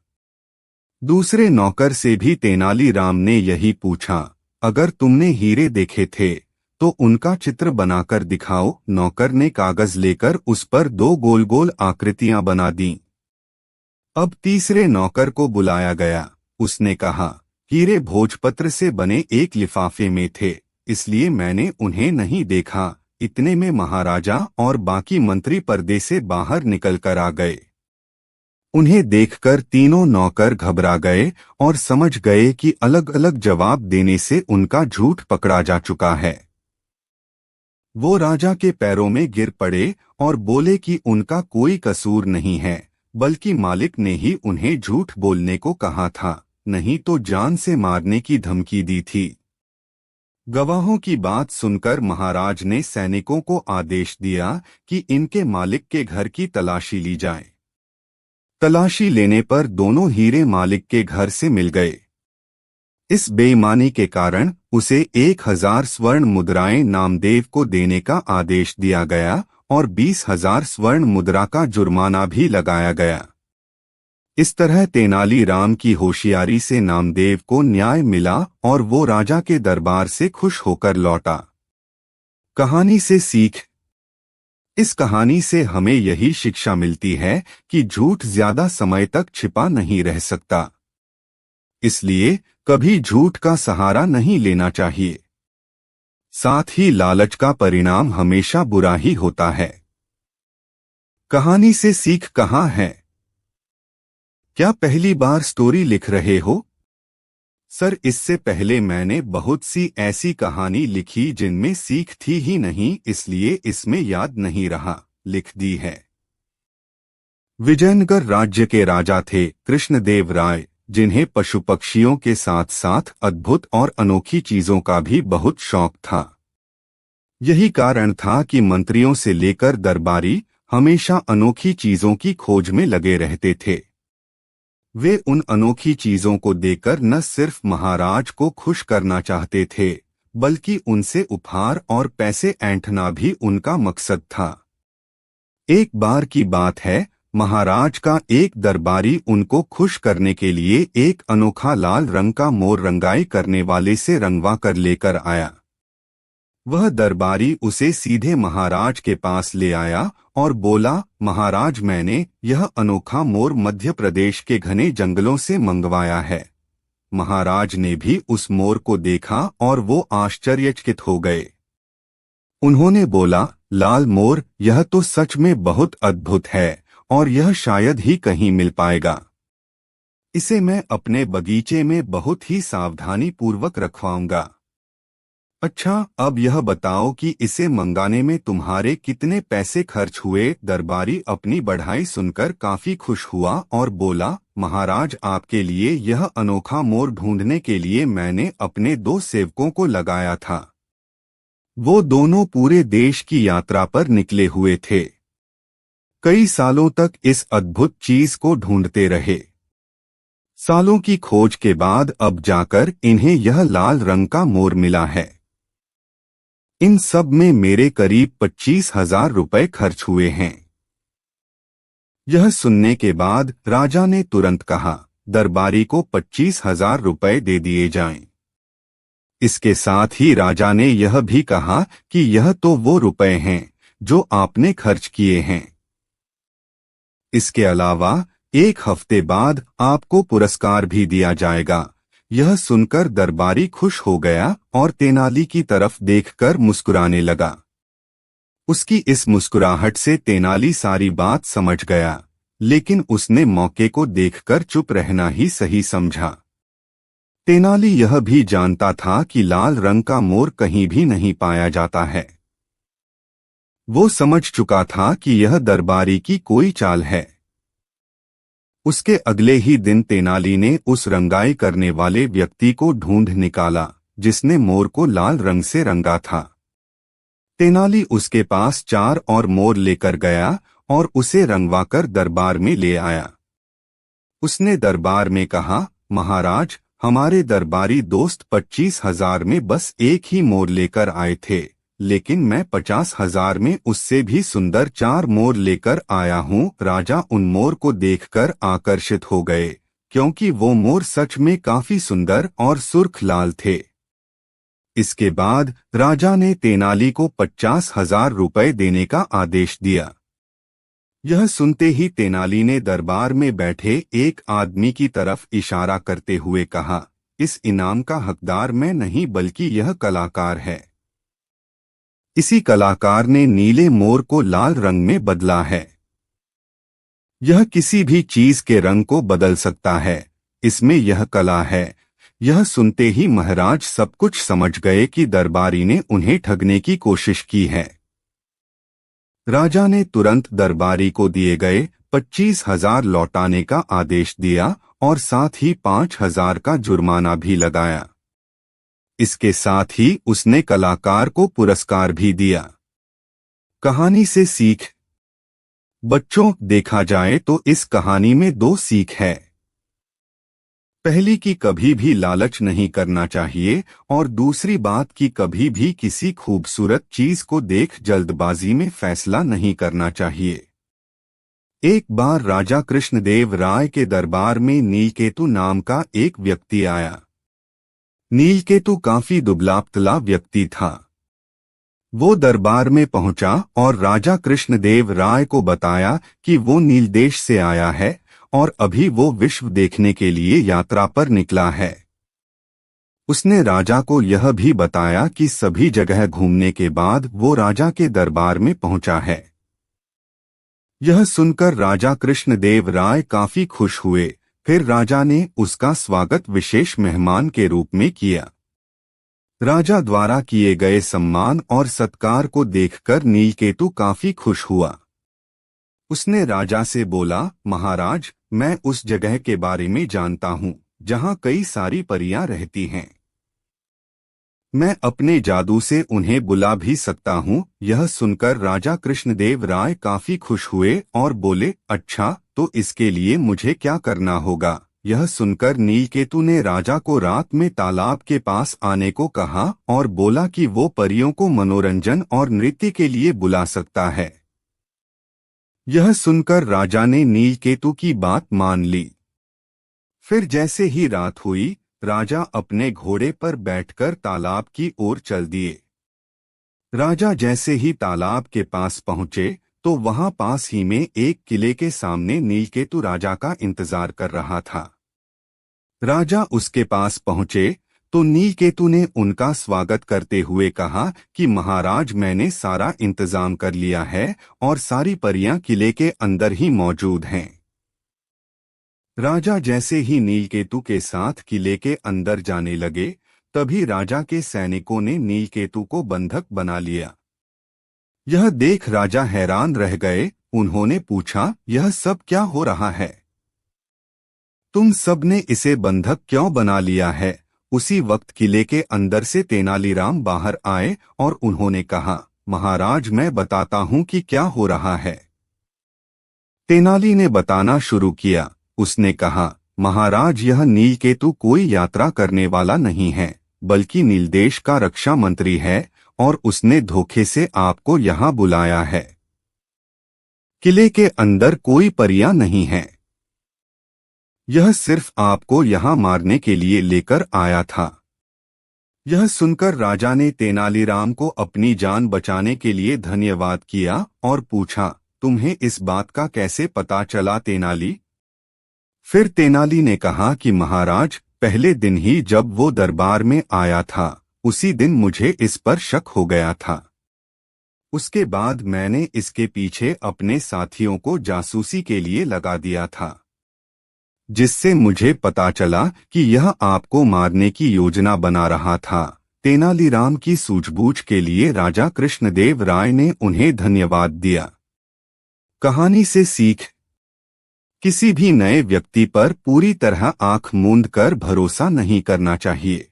दूसरे नौकर से भी तेनालीराम ने यही पूछा, अगर तुमने हीरे देखे थे तो उनका चित्र बनाकर दिखाओ। नौकर ने कागज लेकर उस पर 2 गोल गोल आकृतियां बना दीं। अब तीसरे नौकर को बुलाया गया। उसने कहा, हीरे भोजपत्र से बने एक लिफाफे में थे, इसलिए मैंने उन्हें नहीं देखा। इतने में महाराजा और बाकी मंत्री पर्दे से बाहर निकलकर आ गए। उन्हें देखकर तीनों नौकर घबरा गए और समझ गए कि अलग अलग जवाब देने से उनका झूठ पकड़ा जा चुका है। वो राजा के पैरों में गिर पड़े और बोले कि उनका कोई कसूर नहीं है, बल्कि मालिक ने ही उन्हें झूठ बोलने को कहा था, नहीं तो जान से मारने की धमकी दी थी। गवाहों की बात सुनकर महाराज ने सैनिकों को आदेश दिया कि इनके मालिक के घर की तलाशी ली जाए। तलाशी लेने पर दोनों हीरे मालिक के घर से मिल गए। इस बेईमानी के कारण उसे 1000 स्वर्ण मुद्राएं नामदेव को देने का आदेश दिया गया और 20,000 स्वर्ण मुद्रा का जुर्माना भी लगाया गया। इस तरह तेनालीराम की होशियारी से नामदेव को न्याय मिला और वो राजा के दरबार से खुश होकर लौटा। कहानी से सीख। इस कहानी से हमें यही शिक्षा मिलती है कि झूठ ज्यादा समय तक छिपा नहीं रह सकता, इसलिए कभी झूठ का सहारा नहीं लेना चाहिए। साथ ही लालच का परिणाम हमेशा बुरा ही होता है। कहानी से सीख कहाँ है? क्या पहली बार स्टोरी लिख रहे हो? सर, इससे पहले मैंने बहुत सी ऐसी कहानी लिखी जिनमें सीख थी ही नहीं, इसलिए इसमें याद नहीं रहा, लिख दी है। विजयनगर राज्य के राजा थे कृष्णदेव राय, जिन्हें पशु पक्षियों के साथ साथ अद्भुत और अनोखी चीजों का भी बहुत शौक था। यही कारण था कि मंत्रियों से लेकर दरबारी हमेशा अनोखी चीजों की खोज में लगे रहते थे। वे उन अनोखी चीजों को देखकर न सिर्फ महाराज को खुश करना चाहते थे, बल्कि उनसे उपहार और पैसे ऐंठना भी उनका मकसद था। एक बार की बात है, महाराज का एक दरबारी उनको खुश करने के लिए एक अनोखा लाल रंग का मोर रंगाई करने वाले से रंगवा कर लेकर आया। वह दरबारी उसे सीधे महाराज के पास ले आया और बोला, महाराज, मैंने यह अनोखा मोर मध्य प्रदेश के घने जंगलों से मंगवाया है। महाराज ने भी उस मोर को देखा और वो आश्चर्यचकित हो गए। उन्होंने बोला, लाल मोर, यह तो सच में बहुत अद्भुत है और यह शायद ही कहीं मिल पाएगा। इसे मैं अपने बगीचे में बहुत ही सावधानी पूर्वक रखवाऊंगा। अच्छा, अब यह बताओ कि इसे मंगाने में तुम्हारे कितने पैसे खर्च हुए? दरबारी अपनी बढ़ाई सुनकर काफी खुश हुआ और बोला, महाराज, आपके लिए यह अनोखा मोर ढूंढने के लिए मैंने अपने 2 सेवकों को लगाया था। वो दोनों पूरे देश की यात्रा पर निकले हुए थे। कई सालों तक इस अद्भुत चीज को ढूंढते रहे। सालों की खोज के बाद अब जाकर इन्हें यह लाल रंग का मोर मिला है। इन सब में मेरे करीब 25,000 रुपए खर्च हुए हैं। यह सुनने के बाद राजा ने तुरंत कहा, दरबारी को 25,000 रुपए दे दिए जाएं। इसके साथ ही राजा ने यह भी कहा कि यह तो वो रुपए हैं जो आपने खर्च किए हैं। इसके अलावा 1 हफ्ते बाद आपको पुरस्कार भी दिया जाएगा। यह सुनकर दरबारी खुश हो गया और तेनाली की तरफ देखकर मुस्कुराने लगा। उसकी इस मुस्कुराहट से तेनाली सारी बात समझ गया, लेकिन उसने मौके को देखकर चुप रहना ही सही समझा। तेनाली यह भी जानता था कि लाल रंग का मोर कहीं भी नहीं पाया जाता है। वो समझ चुका था कि यह दरबारी की कोई चाल है। उसके अगले ही दिन तेनाली ने उस रंगाई करने वाले व्यक्ति को ढूंढ निकाला जिसने मोर को लाल रंग से रंगा था। तेनाली उसके पास 4 और मोर लेकर गया और उसे रंगवाकर दरबार में ले आया। उसने दरबार में कहा, महाराज, हमारे दरबारी दोस्त 25,000 में बस एक ही मोर लेकर आए थे, लेकिन मैं 50,000 में उससे भी सुंदर 4 मोर लेकर आया हूँ। राजा उन मोर को देखकर आकर्षित हो गए, क्योंकि वो मोर सच में काफी सुंदर और सुर्ख लाल थे। इसके बाद राजा ने तेनाली को 50,000 रुपए देने का आदेश दिया। यह सुनते ही तेनाली ने दरबार में बैठे एक आदमी की तरफ इशारा करते हुए कहा, इस इनाम का हकदार मैं नहीं बल्कि यह कलाकार है। इसी कलाकार ने नीले मोर को लाल रंग में बदला है। यह किसी भी चीज के रंग को बदल सकता है, इसमें यह कला है। यह सुनते ही महाराज सब कुछ समझ गए कि दरबारी ने उन्हें ठगने की कोशिश की है। राजा ने तुरंत दरबारी को दिए गए 25,000 लौटाने का आदेश दिया और साथ ही 5,000 का जुर्माना भी लगाया। इसके साथ ही उसने कलाकार को पुरस्कार भी दिया। कहानी से सीख। बच्चों, देखा जाए तो इस कहानी में 2 सीख है। पहली कि कभी भी लालच नहीं करना चाहिए और दूसरी बात कि कभी भी किसी खूबसूरत चीज को देख जल्दबाजी में फैसला नहीं करना चाहिए। एक बार राजा कृष्णदेव राय के दरबार में नीलकेतु नाम का एक व्यक्ति आया। नीलकेतु काफी दुबला-पतला व्यक्ति था। वो दरबार में पहुंचा और राजा कृष्णदेव राय को बताया कि वो नीलदेश से आया है और अभी वो विश्व देखने के लिए यात्रा पर निकला है। उसने राजा को यह भी बताया कि सभी जगह घूमने के बाद वो राजा के दरबार में पहुंचा है। यह सुनकर राजा कृष्णदेव राय काफी खुश हुए, फिर राजा ने उसका स्वागत विशेष मेहमान के रूप में किया। राजा द्वारा किए गए सम्मान और सत्कार को देखकर नीलकेतु काफी खुश हुआ। उसने राजा से बोला, महाराज, मैं उस जगह के बारे में जानता हूँ जहाँ कई सारी परियां रहती हैं। मैं अपने जादू से उन्हें बुला भी सकता हूँ। यह सुनकर राजा कृष्णदेव राय काफी खुश हुए और बोले, अच्छा, तो इसके लिए मुझे क्या करना होगा? यह सुनकर नीलकेतु ने राजा को रात में तालाब के पास आने को कहा और बोला कि वो परियों को मनोरंजन और नृत्य के लिए बुला सकता है। यह सुनकर राजा ने नीलकेतु की बात मान ली। फिर जैसे ही रात हुई, राजा अपने घोड़े पर बैठकर तालाब की ओर चल दिए। राजा जैसे ही तालाब के पास पहुंचे तो वहां पास ही में एक किले के सामने नीलकेतु राजा का इंतजार कर रहा था। राजा उसके पास पहुंचे तो नीलकेतु ने उनका स्वागत करते हुए कहा कि महाराज, मैंने सारा इंतजाम कर लिया है और सारी परियां किले के अंदर ही मौजूद हैं। राजा जैसे ही नीलकेतु के साथ किले के अंदर जाने लगे, तभी राजा के सैनिकों ने नीलकेतु को बंधक बना लिया। यह देख राजा हैरान रह गए। उन्होंने पूछा, यह सब क्या हो रहा है? तुम सब ने इसे बंधक क्यों बना लिया है? उसी वक्त किले के अंदर से तेनालीराम बाहर आए और उन्होंने कहा, महाराज, मैं बताता हूँ कि क्या हो रहा है। तेनाली ने बताना शुरू किया। उसने कहा, महाराज, यह नीलकेतु कोई यात्रा करने वाला नहीं है, बल्कि नीलदेश का रक्षा मंत्री है और उसने धोखे से आपको यहाँ बुलाया है। किले के अंदर कोई परियां नहीं है। यह सिर्फ आपको यहाँ मारने के लिए लेकर आया था। यह सुनकर राजा ने तेनालीराम को अपनी जान बचाने के लिए धन्यवाद किया और पूछा, तुम्हें इस बात का कैसे पता चला तेनाली? फिर तेनाली ने कहा कि महाराज, पहले दिन ही जब वो दरबार में आया था, उसी दिन मुझे इस पर शक हो गया था। उसके बाद मैंने इसके पीछे अपने साथियों को जासूसी के लिए लगा दिया था, जिससे मुझे पता चला कि यह आपको मारने की योजना बना रहा था। तेनालीराम की सूझबूझ के लिए राजा कृष्णदेव राय ने उन्हें धन्यवाद दिया। कहानी से सीख: किसी भी नए व्यक्ति पर पूरी तरह आंख मूंद कर भरोसा नहीं करना चाहिए।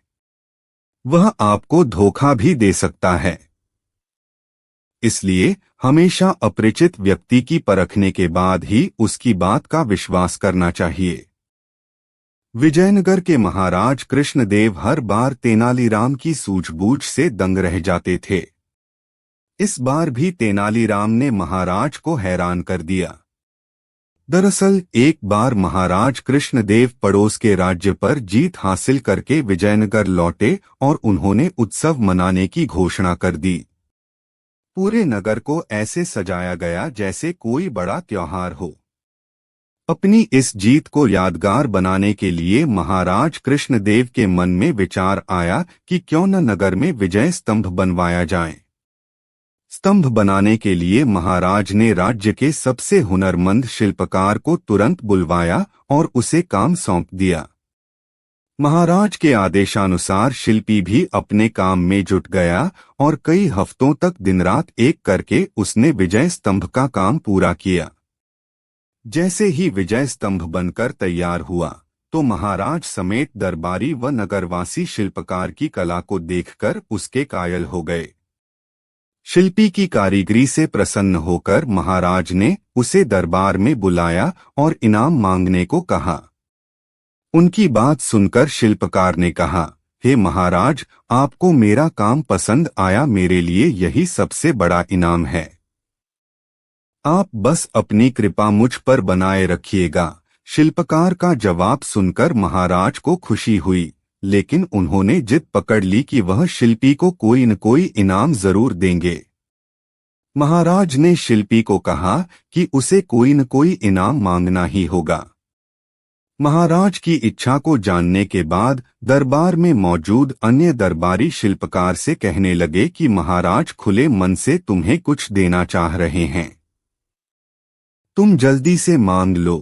वह आपको धोखा भी दे सकता है। इसलिए हमेशा अपरिचित व्यक्ति की परखने के बाद ही उसकी बात का विश्वास करना चाहिए। विजयनगर के महाराज कृष्णदेव हर बार तेनालीराम की सूझबूझ से दंग रह जाते थे। इस बार भी तेनालीराम ने महाराज को हैरान कर दिया। दरअसल एक बार महाराज कृष्णदेव पड़ोस के राज्य पर जीत हासिल करके विजयनगर लौटे और उन्होंने उत्सव मनाने की घोषणा कर दी। पूरे नगर को ऐसे सजाया गया जैसे कोई बड़ा त्योहार हो। अपनी इस जीत को यादगार बनाने के लिए महाराज कृष्णदेव के मन में विचार आया कि क्यों न नगर में विजय स्तंभ बनवाया जाए। स्तंभ बनाने के लिए महाराज ने राज्य के सबसे हुनरमंद शिल्पकार को तुरंत बुलवाया और उसे काम सौंप दिया। महाराज के आदेशानुसार शिल्पी भी अपने काम में जुट गया और कई हफ्तों तक दिन रात एक करके उसने विजय स्तंभ का काम पूरा किया। जैसे ही विजय स्तंभ बनकर तैयार हुआ तो महाराज समेत दरबारी व नगरवासी शिल्पकार की कला को देखकर उसके कायल हो गए। शिल्पी की कारीगरी से प्रसन्न होकर महाराज ने उसे दरबार में बुलाया और इनाम मांगने को कहा। उनकी बात सुनकर शिल्पकार ने कहा, हे महाराज, आपको मेरा काम पसंद आया, मेरे लिए यही सबसे बड़ा इनाम है। आप बस अपनी कृपा मुझ पर बनाए रखिएगा। शिल्पकार का जवाब सुनकर महाराज को खुशी हुई, लेकिन उन्होंने जिद पकड़ ली कि वह शिल्पी को कोई न कोई इनाम जरूर देंगे। महाराज ने शिल्पी को कहा कि उसे कोई न कोई इनाम मांगना ही होगा। महाराज की इच्छा को जानने के बाद दरबार में मौजूद अन्य दरबारी शिल्पकार से कहने लगे कि महाराज खुले मन से तुम्हें कुछ देना चाह रहे हैं, तुम जल्दी से मांग लो।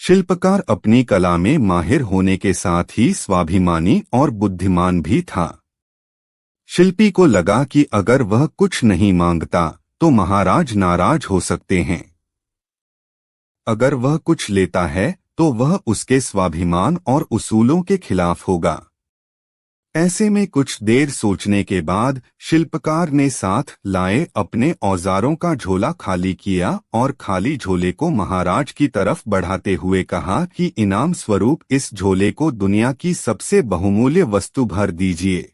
शिल्पकार अपनी कला में माहिर होने के साथ ही स्वाभिमानी और बुद्धिमान भी था। शिल्पी को लगा कि अगर वह कुछ नहीं मांगता तो महाराज नाराज हो सकते हैं। अगर वह कुछ लेता है तो वह उसके स्वाभिमान और उसूलों के खिलाफ होगा। ऐसे में कुछ देर सोचने के बाद शिल्पकार ने साथ लाए अपने औजारों का झोला खाली किया और खाली झोले को महाराज की तरफ बढ़ाते हुए कहा कि इनाम स्वरूप इस झोले को दुनिया की सबसे बहुमूल्य वस्तु भर दीजिए।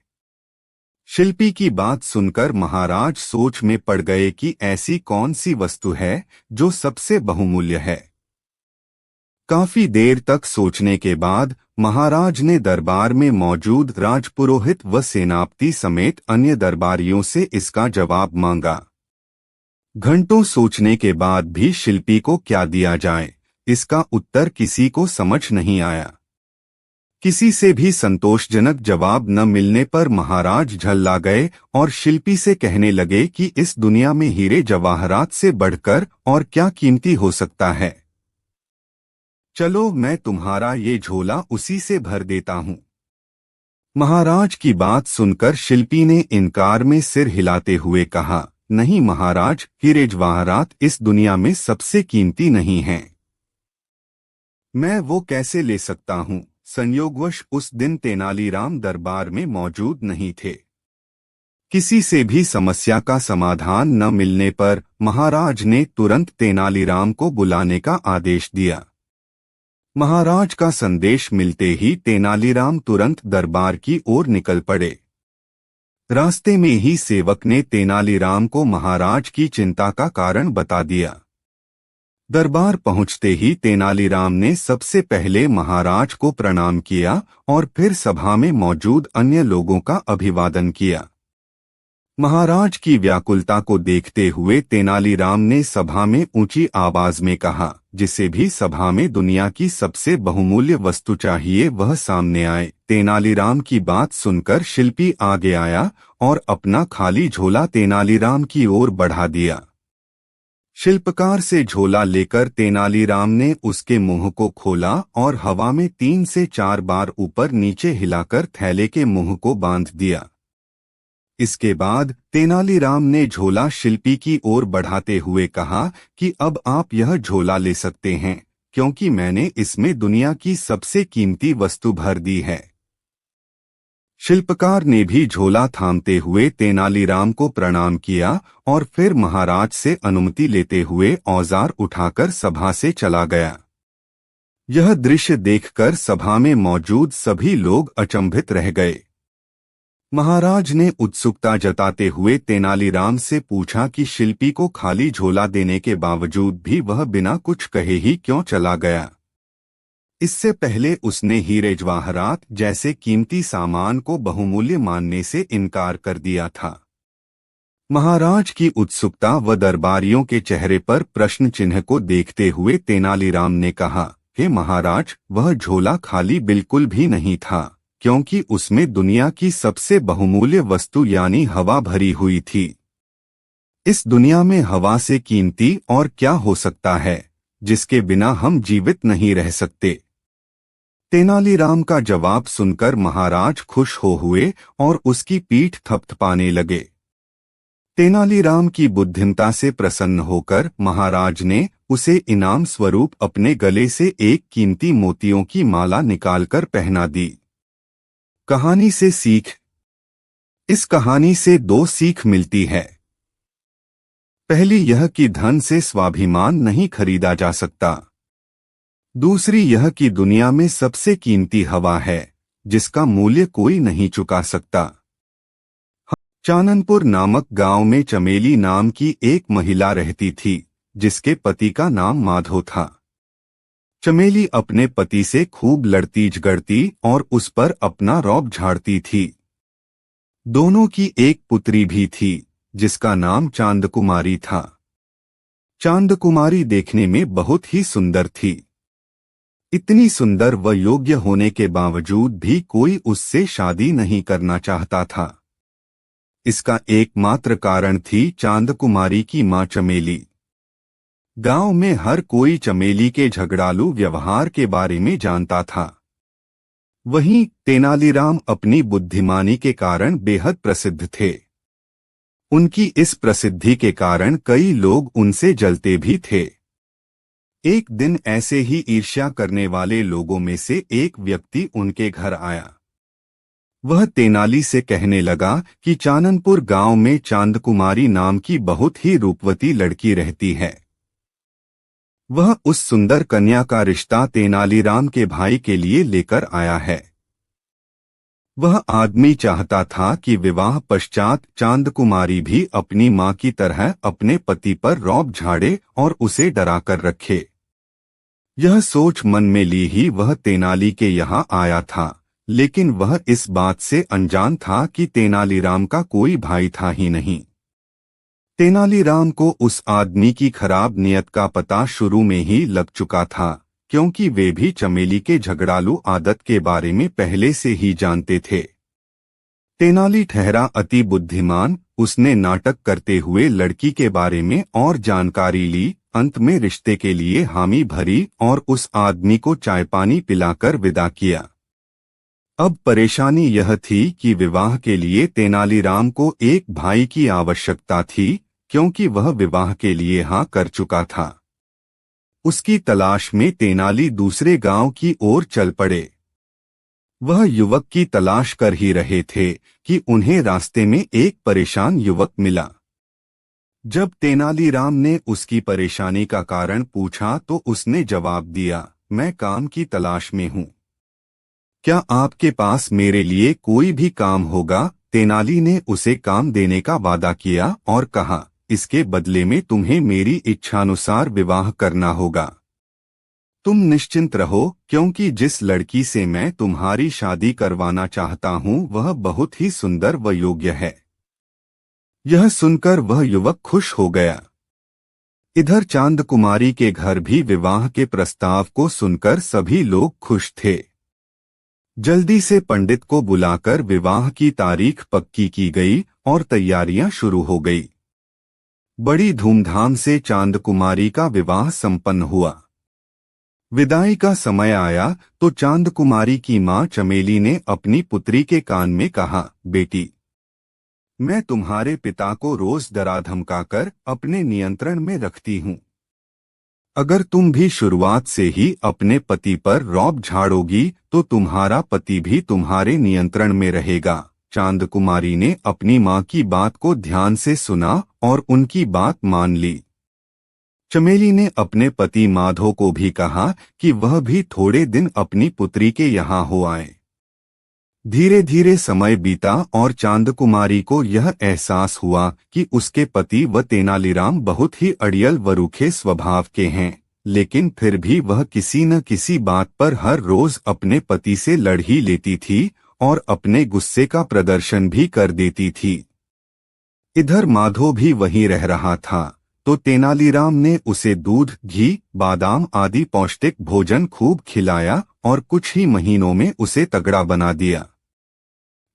शिल्पी की बात सुनकर महाराज सोच में पड़ गए कि ऐसी कौन सी वस्तु है जो सबसे बहुमूल्य है। काफी देर तक सोचने के बाद महाराज ने दरबार में मौजूद राजपुरोहित व सेनापति समेत अन्य दरबारियों से इसका जवाब मांगा। घंटों सोचने के बाद भी शिल्पी को क्या दिया जाए, इसका उत्तर किसी को समझ नहीं आया। किसी से भी संतोषजनक जवाब न मिलने पर महाराज झल्ला गए और शिल्पी से कहने लगे कि इस दुनिया में हीरे जवाहरात से बढ़कर और क्या कीमती हो सकता है। चलो मैं तुम्हारा ये झोला उसी से भर देता हूँ। महाराज की बात सुनकर शिल्पी ने इनकार में सिर हिलाते हुए कहा, नहीं महाराज, हीरे जवाहरात इस दुनिया में सबसे कीमती नहीं हैं। मैं वो कैसे ले सकता हूँ? संयोगवश उस दिन तेनालीराम दरबार में मौजूद नहीं थे। किसी से भी समस्या का समाधान न मिलने पर महाराज ने तुरंत तेनालीराम को बुलाने का आदेश दिया। महाराज का संदेश मिलते ही तेनालीराम तुरंत दरबार की ओर निकल पड़े। रास्ते में ही सेवक ने तेनालीराम को महाराज की चिंता का कारण बता दिया। दरबार पहुंचते ही तेनालीराम ने सबसे पहले महाराज को प्रणाम किया और फिर सभा में मौजूद अन्य लोगों का अभिवादन किया। महाराज की व्याकुलता को देखते हुए तेनालीराम ने सभा में ऊंची आवाज में कहा, जिसे भी सभा में दुनिया की सबसे बहुमूल्य वस्तु चाहिए वह सामने आए। तेनालीराम की बात सुनकर शिल्पी आगे आया और अपना खाली झोला तेनालीराम की ओर बढ़ा दिया। शिल्पकार से झोला लेकर तेनालीराम ने उसके मुंह को खोला और हवा में 3 से 4 बार ऊपर नीचे हिलाकर थैले के मुंह को बांध दिया। इसके बाद तेनालीराम ने झोला शिल्पी की ओर बढ़ाते हुए कहा कि अब आप यह झोला ले सकते हैं, क्योंकि मैंने इसमें दुनिया की सबसे कीमती वस्तु भर दी है। शिल्पकार ने भी झोला थामते हुए तेनालीराम को प्रणाम किया और फिर महाराज से अनुमति लेते हुए औजार उठाकर सभा से चला गया। यह दृश्य देखकर सभा में मौजूद सभी लोग अचंभित रह गए। महाराज ने उत्सुकता जताते हुए तेनालीराम से पूछा कि शिल्पी को खाली झोला देने के बावजूद भी वह बिना कुछ कहे ही क्यों चला गया। इससे पहले उसने हीरे जवाहरात जैसे कीमती सामान को बहुमूल्य मानने से इनकार कर दिया था। महाराज की उत्सुकता व दरबारियों के चेहरे पर प्रश्न चिन्ह को देखते हुए तेनालीराम ने कहा, हे महाराज, वह झोला खाली बिल्कुल भी नहीं था, क्योंकि उसमें दुनिया की सबसे बहुमूल्य वस्तु यानी हवा भरी हुई थी। इस दुनिया में हवा से कीमती और क्या हो सकता है, जिसके बिना हम जीवित नहीं रह सकते। तेनालीराम का जवाब सुनकर महाराज खुश हो हुए और उसकी पीठ थपथपाने लगे। तेनालीराम की बुद्धिमता से प्रसन्न होकर महाराज ने उसे इनाम स्वरूप अपने गले से एक कीमती मोतियों की माला निकालकर पहना दी। कहानी से सीख। इस कहानी से 2 सीख मिलती है। पहली यह कि धन से स्वाभिमान नहीं खरीदा जा सकता। दूसरी यह कि दुनिया में सबसे कीमती हवा है, जिसका मूल्य कोई नहीं चुका सकता। चाननपुर नामक गांव में चमेली नाम की एक महिला रहती थी, जिसके पति का नाम माधव था। चमेली अपने पति से खूब लड़ती झगड़ती और उस पर अपना रौब झाड़ती थी। दोनों की एक पुत्री भी थी, जिसका नाम चांदकुमारी था। चांदकुमारी देखने में बहुत ही सुंदर थी। इतनी सुंदर व योग्य होने के बावजूद भी कोई उससे शादी नहीं करना चाहता था। इसका एकमात्र कारण थी चांदकुमारी की मां चमेली। गांव में हर कोई चमेली के झगड़ालू व्यवहार के बारे में जानता था। वहीं तेनालीराम अपनी बुद्धिमानी के कारण बेहद प्रसिद्ध थे। उनकी इस प्रसिद्धि के कारण कई लोग उनसे जलते भी थे। एक दिन ऐसे ही ईर्ष्या करने वाले लोगों में से एक व्यक्ति उनके घर आया। वह तेनाली से कहने लगा कि चाननपुर गांव में चांदकुमारी नाम की बहुत ही रूपवती लड़की रहती है। वह उस सुंदर कन्या का रिश्ता तेनालीराम के भाई के लिए लेकर आया है। वह आदमी चाहता था कि विवाह पश्चात चांदकुमारी भी अपनी मां की तरह अपने पति पर रौब झाड़े और उसे डराकर रखे। यह सोच मन में ली ही वह तेनाली के यहाँ आया था, लेकिन वह इस बात से अनजान था कि तेनालीराम का कोई भाई था ही नहीं। तेनालीराम को उस आदमी की खराब नियत का पता शुरू में ही लग चुका था, क्योंकि वे भी चमेली के झगड़ालू आदत के बारे में पहले से ही जानते थे। तेनाली ठहरा अति बुद्धिमान। उसने नाटक करते हुए लड़की के बारे में और जानकारी ली, अंत में रिश्ते के लिए हामी भरी और उस आदमी को चाय पानी पिलाकर विदा किया। अब परेशानी यह थी कि विवाह के लिए तेनालीराम को एक भाई की आवश्यकता थी, क्योंकि वह विवाह के लिए हाँ कर चुका था। उसकी तलाश में तेनाली दूसरे गांव की ओर चल पड़े। वह युवक की तलाश कर ही रहे थे कि उन्हें रास्ते में एक परेशान युवक मिला। जब तेनालीराम ने उसकी परेशानी का कारण पूछा तो उसने जवाब दिया, मैं काम की तलाश में हूँ। क्या आपके पास मेरे लिए कोई भी काम होगा? तेनाली ने उसे काम देने का वादा किया और कहा, इसके बदले में तुम्हें मेरी इच्छानुसार विवाह करना होगा। तुम निश्चिंत रहो, क्योंकि जिस लड़की से मैं तुम्हारी शादी करवाना चाहता हूँ वह बहुत ही सुंदर व योग्य है। यह सुनकर वह युवक खुश हो गया। इधर चांदकुमारी के घर भी विवाह के प्रस्ताव को सुनकर सभी लोग खुश थे। जल्दी से पंडित को बुलाकर विवाह की तारीख पक्की की गई और तैयारियां शुरू हो गई। बड़ी धूमधाम से चांदकुमारी का विवाह संपन्न हुआ। विदाई का समय आया तो चांदकुमारी की मां चमेली ने अपनी पुत्री के कान में कहा, बेटी, मैं तुम्हारे पिता को रोज डरा धमकाकर अपने नियंत्रण में रखती हूँ। अगर तुम भी शुरुआत से ही अपने पति पर रौब झाड़ोगी तो तुम्हारा पति भी तुम्हारे नियंत्रण में रहेगा। चांदकुमारी ने अपनी मां की बात को ध्यान से सुना और उनकी बात मान ली। चमेली ने अपने पति माधो को भी कहा कि वह भी थोड़े दिन अपनी पुत्री के यहाँ हो आए। धीरे धीरे समय बीता और चांदकुमारी को यह एहसास हुआ कि उसके पति व तेनालीराम बहुत ही अड़ियल व रूखे स्वभाव के हैं, लेकिन फिर भी वह किसी न किसी बात पर हर रोज अपने पति से लड़ ही लेती थी और अपने गुस्से का प्रदर्शन भी कर देती थी। इधर माधो भी वहीं रह रहा था, तो तेनालीराम ने उसे दूध, घी, बादाम आदि पौष्टिक भोजन खूब खिलाया और कुछ ही महीनों में उसे तगड़ा बना दिया।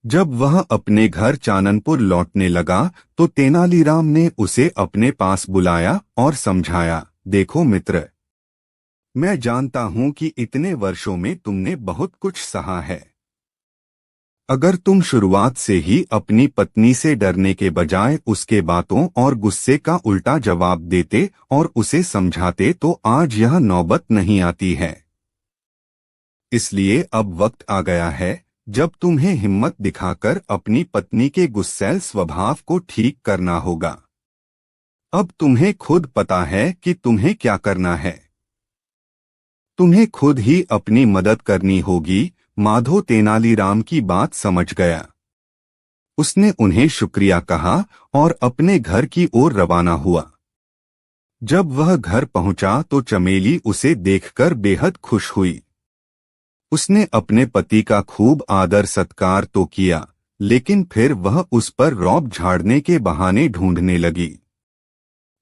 जब वह अपने घर चाननपुर लौटने लगा तो तेनालीराम ने उसे अपने पास बुलाया और समझाया, देखो मित्र, मैं जानता हूं कि इतने वर्षों में तुमने बहुत कुछ सहा है। अगर तुम शुरुआत से ही अपनी पत्नी से डरने के बजाय उसके बातों और गुस्से का उल्टा जवाब देते और उसे समझाते तो आज यह नौबत नहीं आती है। इसलिए अब वक्त आ गया है जब तुम्हें हिम्मत दिखाकर अपनी पत्नी के गुस्सैल स्वभाव को ठीक करना होगा। अब तुम्हें खुद पता है कि तुम्हें क्या करना है। तुम्हें खुद ही अपनी मदद करनी होगी। माधो तेनालीराम की बात समझ गया। उसने उन्हें शुक्रिया कहा और अपने घर की ओर रवाना हुआ। जब वह घर पहुंचा तो चमेली उसे देखकर बेहद खुश हुई। उसने अपने पति का खूब आदर सत्कार तो किया, लेकिन फिर वह उस पर रौब झाड़ने के बहाने ढूंढने लगी।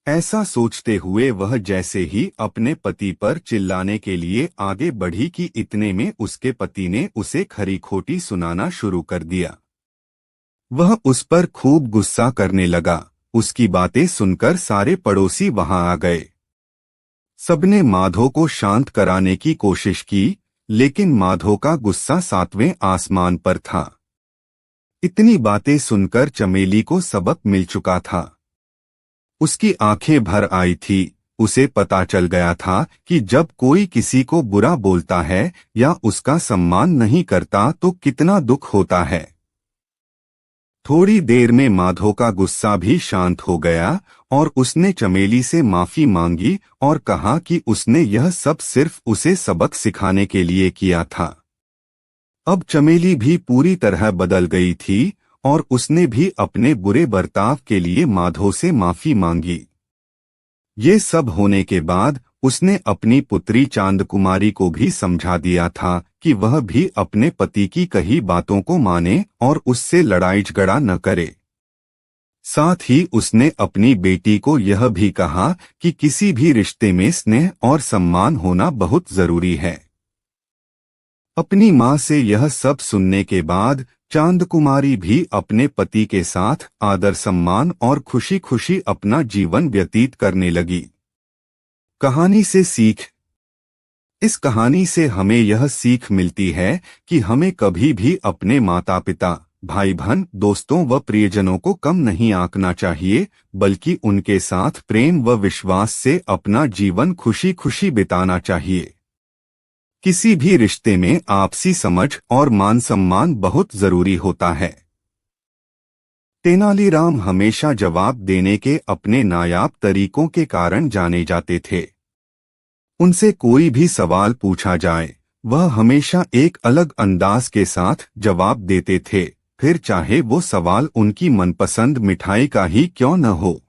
ऐसा सोचते हुए वह जैसे ही अपने पति पर चिल्लाने के लिए आगे बढ़ी कि इतने में उसके पति ने उसे खरी खोटी सुनाना शुरू कर दिया। वह उस पर खूब गुस्सा करने लगा। उसकी बातें सुनकर सारे पड़ोसी वहां आ गए। सबने माधो को शांत कराने की कोशिश की, लेकिन माधो का गुस्सा 7वें आसमान पर था। इतनी बातें सुनकर चमेली को सबक मिल चुका था। उसकी आंखें भर आई थी। उसे पता चल गया था कि जब कोई किसी को बुरा बोलता है या उसका सम्मान नहीं करता तो कितना दुख होता है। थोड़ी देर में माधो का गुस्सा भी शांत हो गया और उसने चमेली से माफी मांगी और कहा कि उसने यह सब सिर्फ उसे सबक सिखाने के लिए किया था। अब चमेली भी पूरी तरह बदल गई थी और उसने भी अपने बुरे बर्ताव के लिए माधो से माफी मांगी। ये सब होने के बाद उसने अपनी पुत्री चांदकुमारी को भी समझा दिया था कि वह भी अपने पति की कही बातों को माने और उससे लड़ाई झगड़ा न करे। साथ ही उसने अपनी बेटी को यह भी कहा कि किसी भी रिश्ते में स्नेह और सम्मान होना बहुत जरूरी है। अपनी मां से यह सब सुनने के बाद चांदकुमारी भी अपने पति के साथ आदर सम्मान और खुशी खुशी अपना जीवन व्यतीत करने लगी। कहानी से सीख। इस कहानी से हमें यह सीख मिलती है कि हमें कभी भी अपने माता पिता, भाई बहन, दोस्तों व प्रियजनों को कम नहीं आंकना चाहिए, बल्कि उनके साथ प्रेम व विश्वास से अपना जीवन खुशी खुशी बिताना चाहिए। किसी भी रिश्ते में आपसी समझ और मान सम्मान बहुत जरूरी होता है। तेनालीराम हमेशा जवाब देने के अपने नायाब तरीकों के कारण जाने जाते थे। उनसे कोई भी सवाल पूछा जाए, वह हमेशा एक अलग अंदाज के साथ जवाब देते थे, फिर चाहे वो सवाल उनकी मनपसंद मिठाई का ही क्यों न हो।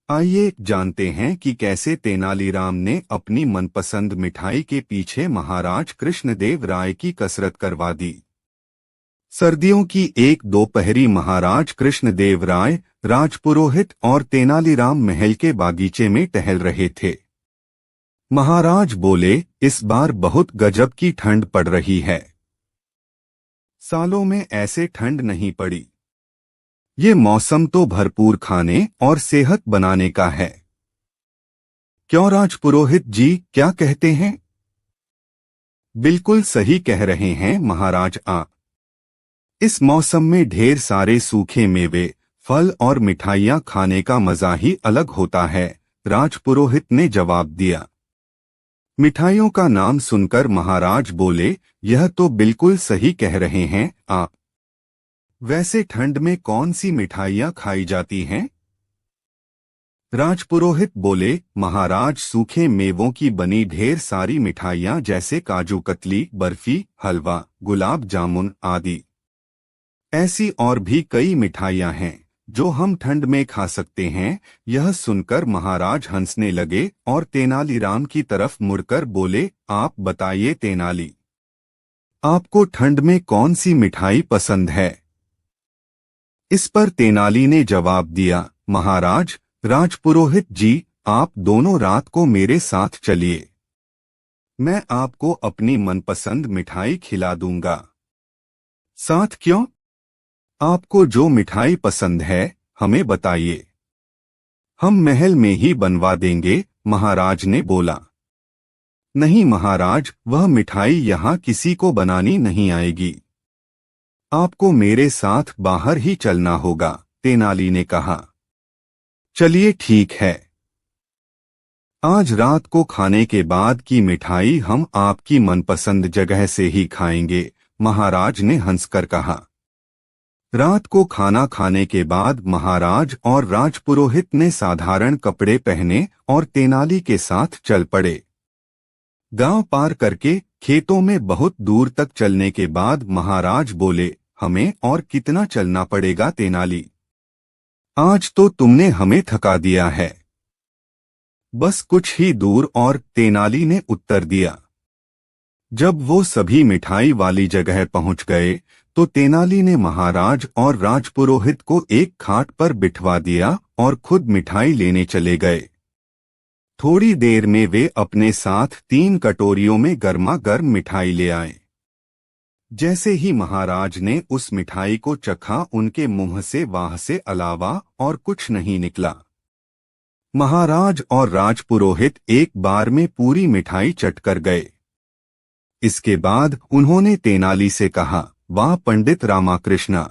आइए जानते हैं कि कैसे तेनालीराम ने अपनी मनपसंद मिठाई के पीछे महाराज कृष्णदेव राय की कसरत करवा दी। सर्दियों की एक दोपहरी महाराज कृष्णदेव राय, राजपुरोहित और तेनालीराम महल के बागीचे में टहल रहे थे। महाराज बोले, इस बार बहुत गजब की ठंड पड़ रही है। सालों में ऐसे ठंड नहीं पड़ी। ये मौसम तो भरपूर खाने और सेहत बनाने का है। क्यों राजपुरोहित जी, क्या कहते हैं? बिल्कुल सही कह रहे हैं महाराज। इस मौसम में ढेर सारे सूखे मेवे, फल और मिठाइयाँ खाने का मजा ही अलग होता है, राजपुरोहित ने जवाब दिया। मिठाइयों का नाम सुनकर महाराज बोले, यह तो बिल्कुल सही कह रहे हैं आप। वैसे ठंड में कौन सी मिठाइयाँ खाई जाती हैं? राजपुरोहित बोले, महाराज सूखे मेवों की बनी ढेर सारी मिठाइयाँ जैसे काजू कतली, बर्फी, हलवा, गुलाब जामुन आदि। ऐसी और भी कई मिठाइयाँ हैं जो हम ठंड में खा सकते हैं। यह सुनकर महाराज हंसने लगे और तेनालीराम की तरफ मुड़कर बोले, आप बताइए तेनाली, आपको ठंड में कौन सी मिठाई पसंद है? इस पर तेनाली ने जवाब दिया, महाराज, राजपुरोहित जी, आप दोनों रात को मेरे साथ चलिए। मैं आपको अपनी मनपसंद मिठाई खिला दूंगा। साथ क्यों? आपको जो मिठाई पसंद है हमें बताइए, हम महल में ही बनवा देंगे, महाराज ने बोला। नहीं महाराज, वह मिठाई यहाँ किसी को बनानी नहीं आएगी। आपको मेरे साथ बाहर ही चलना होगा, तेनाली ने कहा। चलिए ठीक है। आज रात को खाने के बाद की मिठाई हम आपकी मनपसंद जगह से ही खाएंगे, महाराज ने हंसकर कहा। रात को खाना खाने के बाद महाराज और राजपुरोहित ने साधारण कपड़े पहने और तेनाली के साथ चल पड़े। गांव पार करके खेतों में बहुत दूर तक चलने के बाद महाराज बोले, हमें और कितना चलना पड़ेगा तेनाली? आज तो तुमने हमें थका दिया है। बस कुछ ही दूर और, तेनाली ने उत्तर दिया। जब वो सभी मिठाई वाली जगह पहुंच गए तो तेनाली ने महाराज और राजपुरोहित को एक खाट पर बिठवा दिया और खुद मिठाई लेने चले गए। थोड़ी देर में वे अपने साथ 3 कटोरियों में गर्मा गर्म मिठाई ले आए। जैसे ही महाराज ने उस मिठाई को चखा, उनके मुंह से वाह से अलावा और कुछ नहीं निकला। महाराज और राजपुरोहित एक बार में पूरी मिठाई चटकर गए। इसके बाद उन्होंने तेनाली से कहा, वाह पंडित रामाकृष्ण,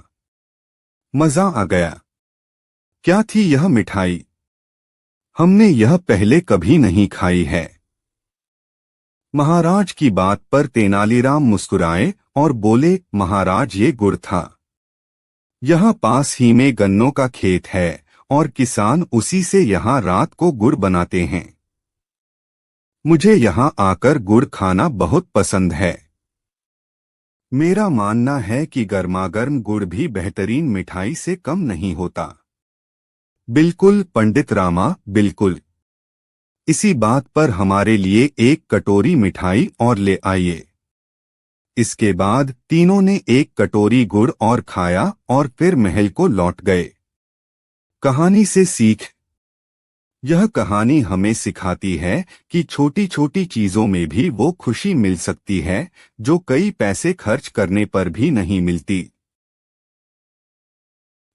मजा आ गया। क्या थी यह मिठाई? हमने यह पहले कभी नहीं खाई है। महाराज की बात पर तेनालीराम मुस्कुराए और बोले, महाराज ये गुड़ था। यहाँ पास ही में गन्नों का खेत है और किसान उसी से यहाँ रात को गुड़ बनाते हैं। मुझे यहाँ आकर गुड़ खाना बहुत पसंद है। मेरा मानना है कि गर्मागर्म गुड़ भी बेहतरीन मिठाई से कम नहीं होता। बिल्कुल पंडित रामा, बिल्कुल। इसी बात पर हमारे लिए एक कटोरी मिठाई और ले आइए। इसके बाद तीनों ने एक कटोरी गुड़ और खाया और फिर महल को लौट गए। कहानी से सीख। यह कहानी हमें सिखाती है कि छोटी छोटी चीजों में भी वो खुशी मिल सकती है जो कई पैसे खर्च करने पर भी नहीं मिलती।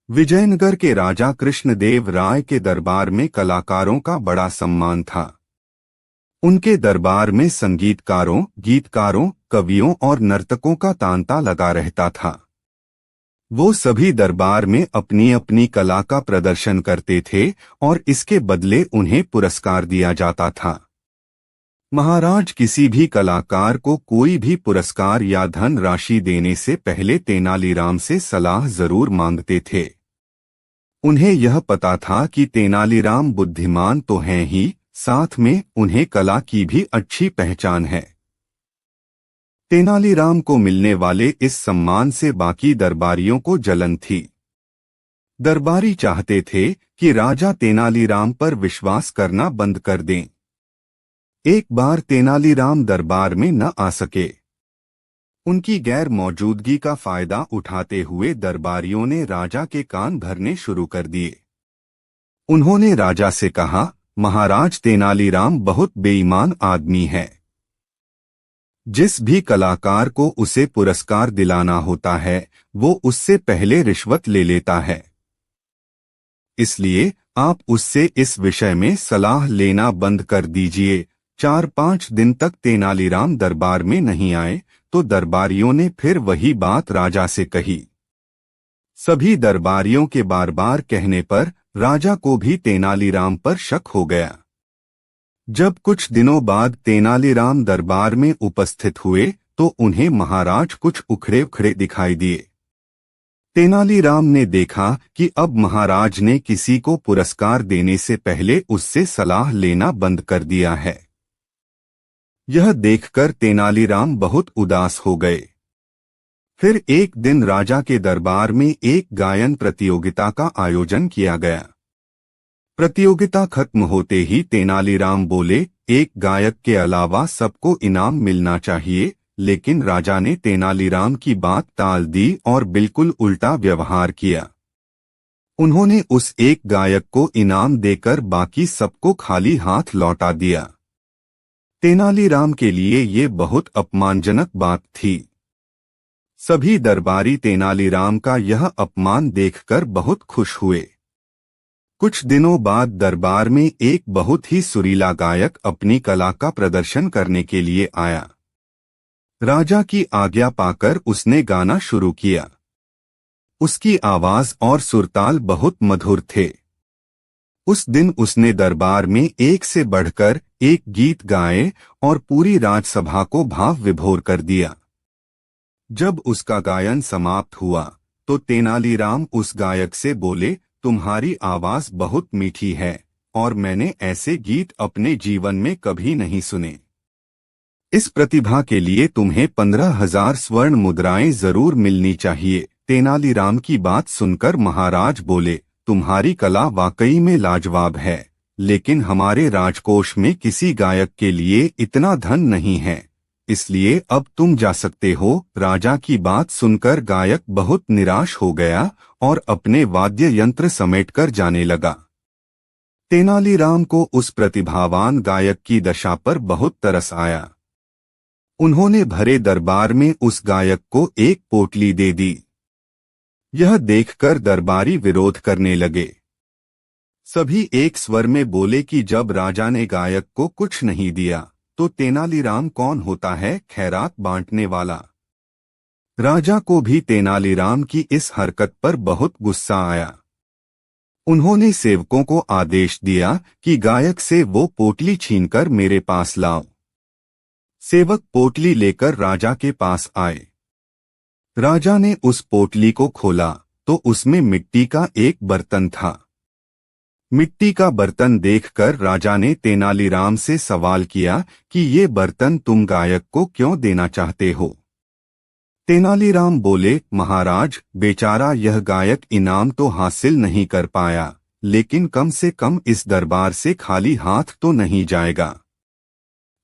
विजयनगर के राजा कृष्णदेव राय के दरबार में कलाकारों का बड़ा सम्मान था। उनके दरबार में संगीतकारों, गीतकारों, कवियों और नर्तकों का तांता लगा रहता था। वो सभी दरबार में अपनी अपनी कला का प्रदर्शन करते थे और इसके बदले उन्हें पुरस्कार दिया जाता था। महाराज किसी भी कलाकार को कोई भी पुरस्कार या धन राशि देने से पहले तेनालीराम से सलाह जरूर मांगते थे। उन्हें यह पता था कि तेनालीराम बुद्धिमान तो हैं ही, साथ में उन्हें कला की भी अच्छी पहचान है। तेनालीराम को मिलने वाले इस सम्मान से बाकी दरबारियों को जलन थी। दरबारी चाहते थे कि राजा तेनालीराम पर विश्वास करना बंद कर दें। एक बार तेनालीराम दरबार में न आ सके। उनकी गैर मौजूदगी का फायदा उठाते हुए दरबारियों ने राजा के कान भरने शुरू कर दिए। उन्होंने राजा से कहा, महाराज तेनालीराम बहुत बेईमान आदमी है। जिस भी कलाकार को उसे पुरस्कार दिलाना होता है वो उससे पहले रिश्वत ले लेता है। इसलिए आप उससे इस विषय में सलाह लेना बंद कर दीजिए। 4-5 दिन तक तेनालीराम दरबार में नहीं आए तो दरबारियों ने फिर वही बात राजा से कही। सभी दरबारियों के बार बार कहने पर राजा को भी तेनालीराम पर शक हो गया। जब कुछ दिनों बाद तेनालीराम दरबार में उपस्थित हुए तो उन्हें महाराज कुछ उखड़े उखड़े दिखाई दिए। तेनालीराम ने देखा कि अब महाराज ने किसी को पुरस्कार देने से पहले उससे सलाह लेना बंद कर दिया है। यह देखकर तेनालीराम बहुत उदास हो गए। फिर एक दिन राजा के दरबार में एक गायन प्रतियोगिता का आयोजन किया गया। प्रतियोगिता खत्म होते ही तेनालीराम बोले, एक गायक के अलावा सबको इनाम मिलना चाहिए, लेकिन राजा ने तेनालीराम की बात टाल दी और बिल्कुल उल्टा व्यवहार किया। उन्होंने उस एक गायक को इनाम देकर बाकी सबको खाली हाथ लौटा दिया। तेनालीराम के लिए ये बहुत अपमानजनक बात थी। सभी दरबारी तेनालीराम का यह अपमान देखकर बहुत खुश हुए। कुछ दिनों बाद दरबार में एक बहुत ही सुरीला गायक अपनी कला का प्रदर्शन करने के लिए आया। राजा की आज्ञा पाकर उसने गाना शुरू किया। उसकी आवाज और सुरताल बहुत मधुर थे। उस दिन उसने दरबार में एक से बढ़कर एक गीत गाए और पूरी राजसभा को भाव विभोर कर दिया। जब उसका गायन समाप्त हुआ तो तेनालीराम उस गायक से बोले, तुम्हारी आवाज बहुत मीठी है और मैंने ऐसे गीत अपने जीवन में कभी नहीं सुने। इस प्रतिभा के लिए तुम्हें 15,000 स्वर्ण मुद्राएं जरूर मिलनी चाहिए। तेनालीराम की बात सुनकर महाराज बोले, तुम्हारी कला वाकई में लाजवाब है, लेकिन हमारे राजकोष में किसी गायक के लिए इतना धन नहीं है, इसलिए अब तुम जा सकते हो। राजा की बात सुनकर गायक बहुत निराश हो गया और अपने वाद्य यंत्र समेटकर जाने लगा। तेनालीराम को उस प्रतिभावान गायक की दशा पर बहुत तरस आया। उन्होंने भरे दरबार में उस गायक को एक पोटली दे दी। यह देखकर दरबारी विरोध करने लगे। सभी एक स्वर में बोले कि जब राजा ने गायक को कुछ नहीं दिया तो तेनालीराम कौन होता है खैरात बांटने वाला। राजा को भी तेनालीराम की इस हरकत पर बहुत गुस्सा आया। उन्होंने सेवकों को आदेश दिया कि गायक से वो पोटली छीनकर मेरे पास लाओ। सेवक पोटली लेकर राजा के पास आए। राजा ने उस पोटली को खोला तो उसमें मिट्टी का एक बर्तन था। मिट्टी का बर्तन देखकर राजा ने तेनालीराम से सवाल किया कि ये बर्तन तुम गायक को क्यों देना चाहते हो। तेनालीराम बोले, महाराज, बेचारा यह गायक इनाम तो हासिल नहीं कर पाया, लेकिन कम से कम इस दरबार से खाली हाथ तो नहीं जाएगा।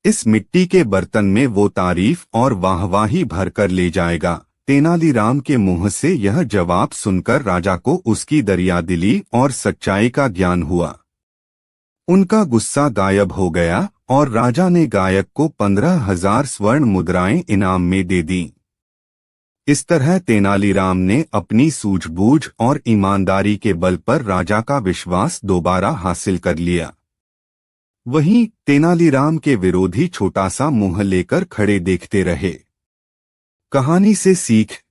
इस मिट्टी के बर्तन में वो तारीफ और वाहवाही भरकर ले जाएगा। तेनालीराम के मुंह से यह जवाब सुनकर राजा को उसकी दरियादिली और सच्चाई का ज्ञान हुआ। उनका गुस्सा गायब हो गया और राजा ने गायक को 15,000 स्वर्ण मुद्राएं इनाम में दे दी। इस तरह तेनालीराम ने अपनी सूझबूझ और ईमानदारी के बल पर राजा का विश्वास दोबारा हासिल कर लिया। वहीं तेनालीराम के विरोधी छोटा सा मुंह लेकर खड़े देखते रहे। कहानी से सीख।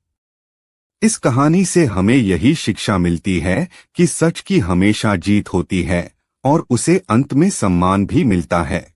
इस कहानी से हमें यही शिक्षा मिलती है कि सच की हमेशा जीत होती है और उसे अंत में सम्मान भी मिलता है।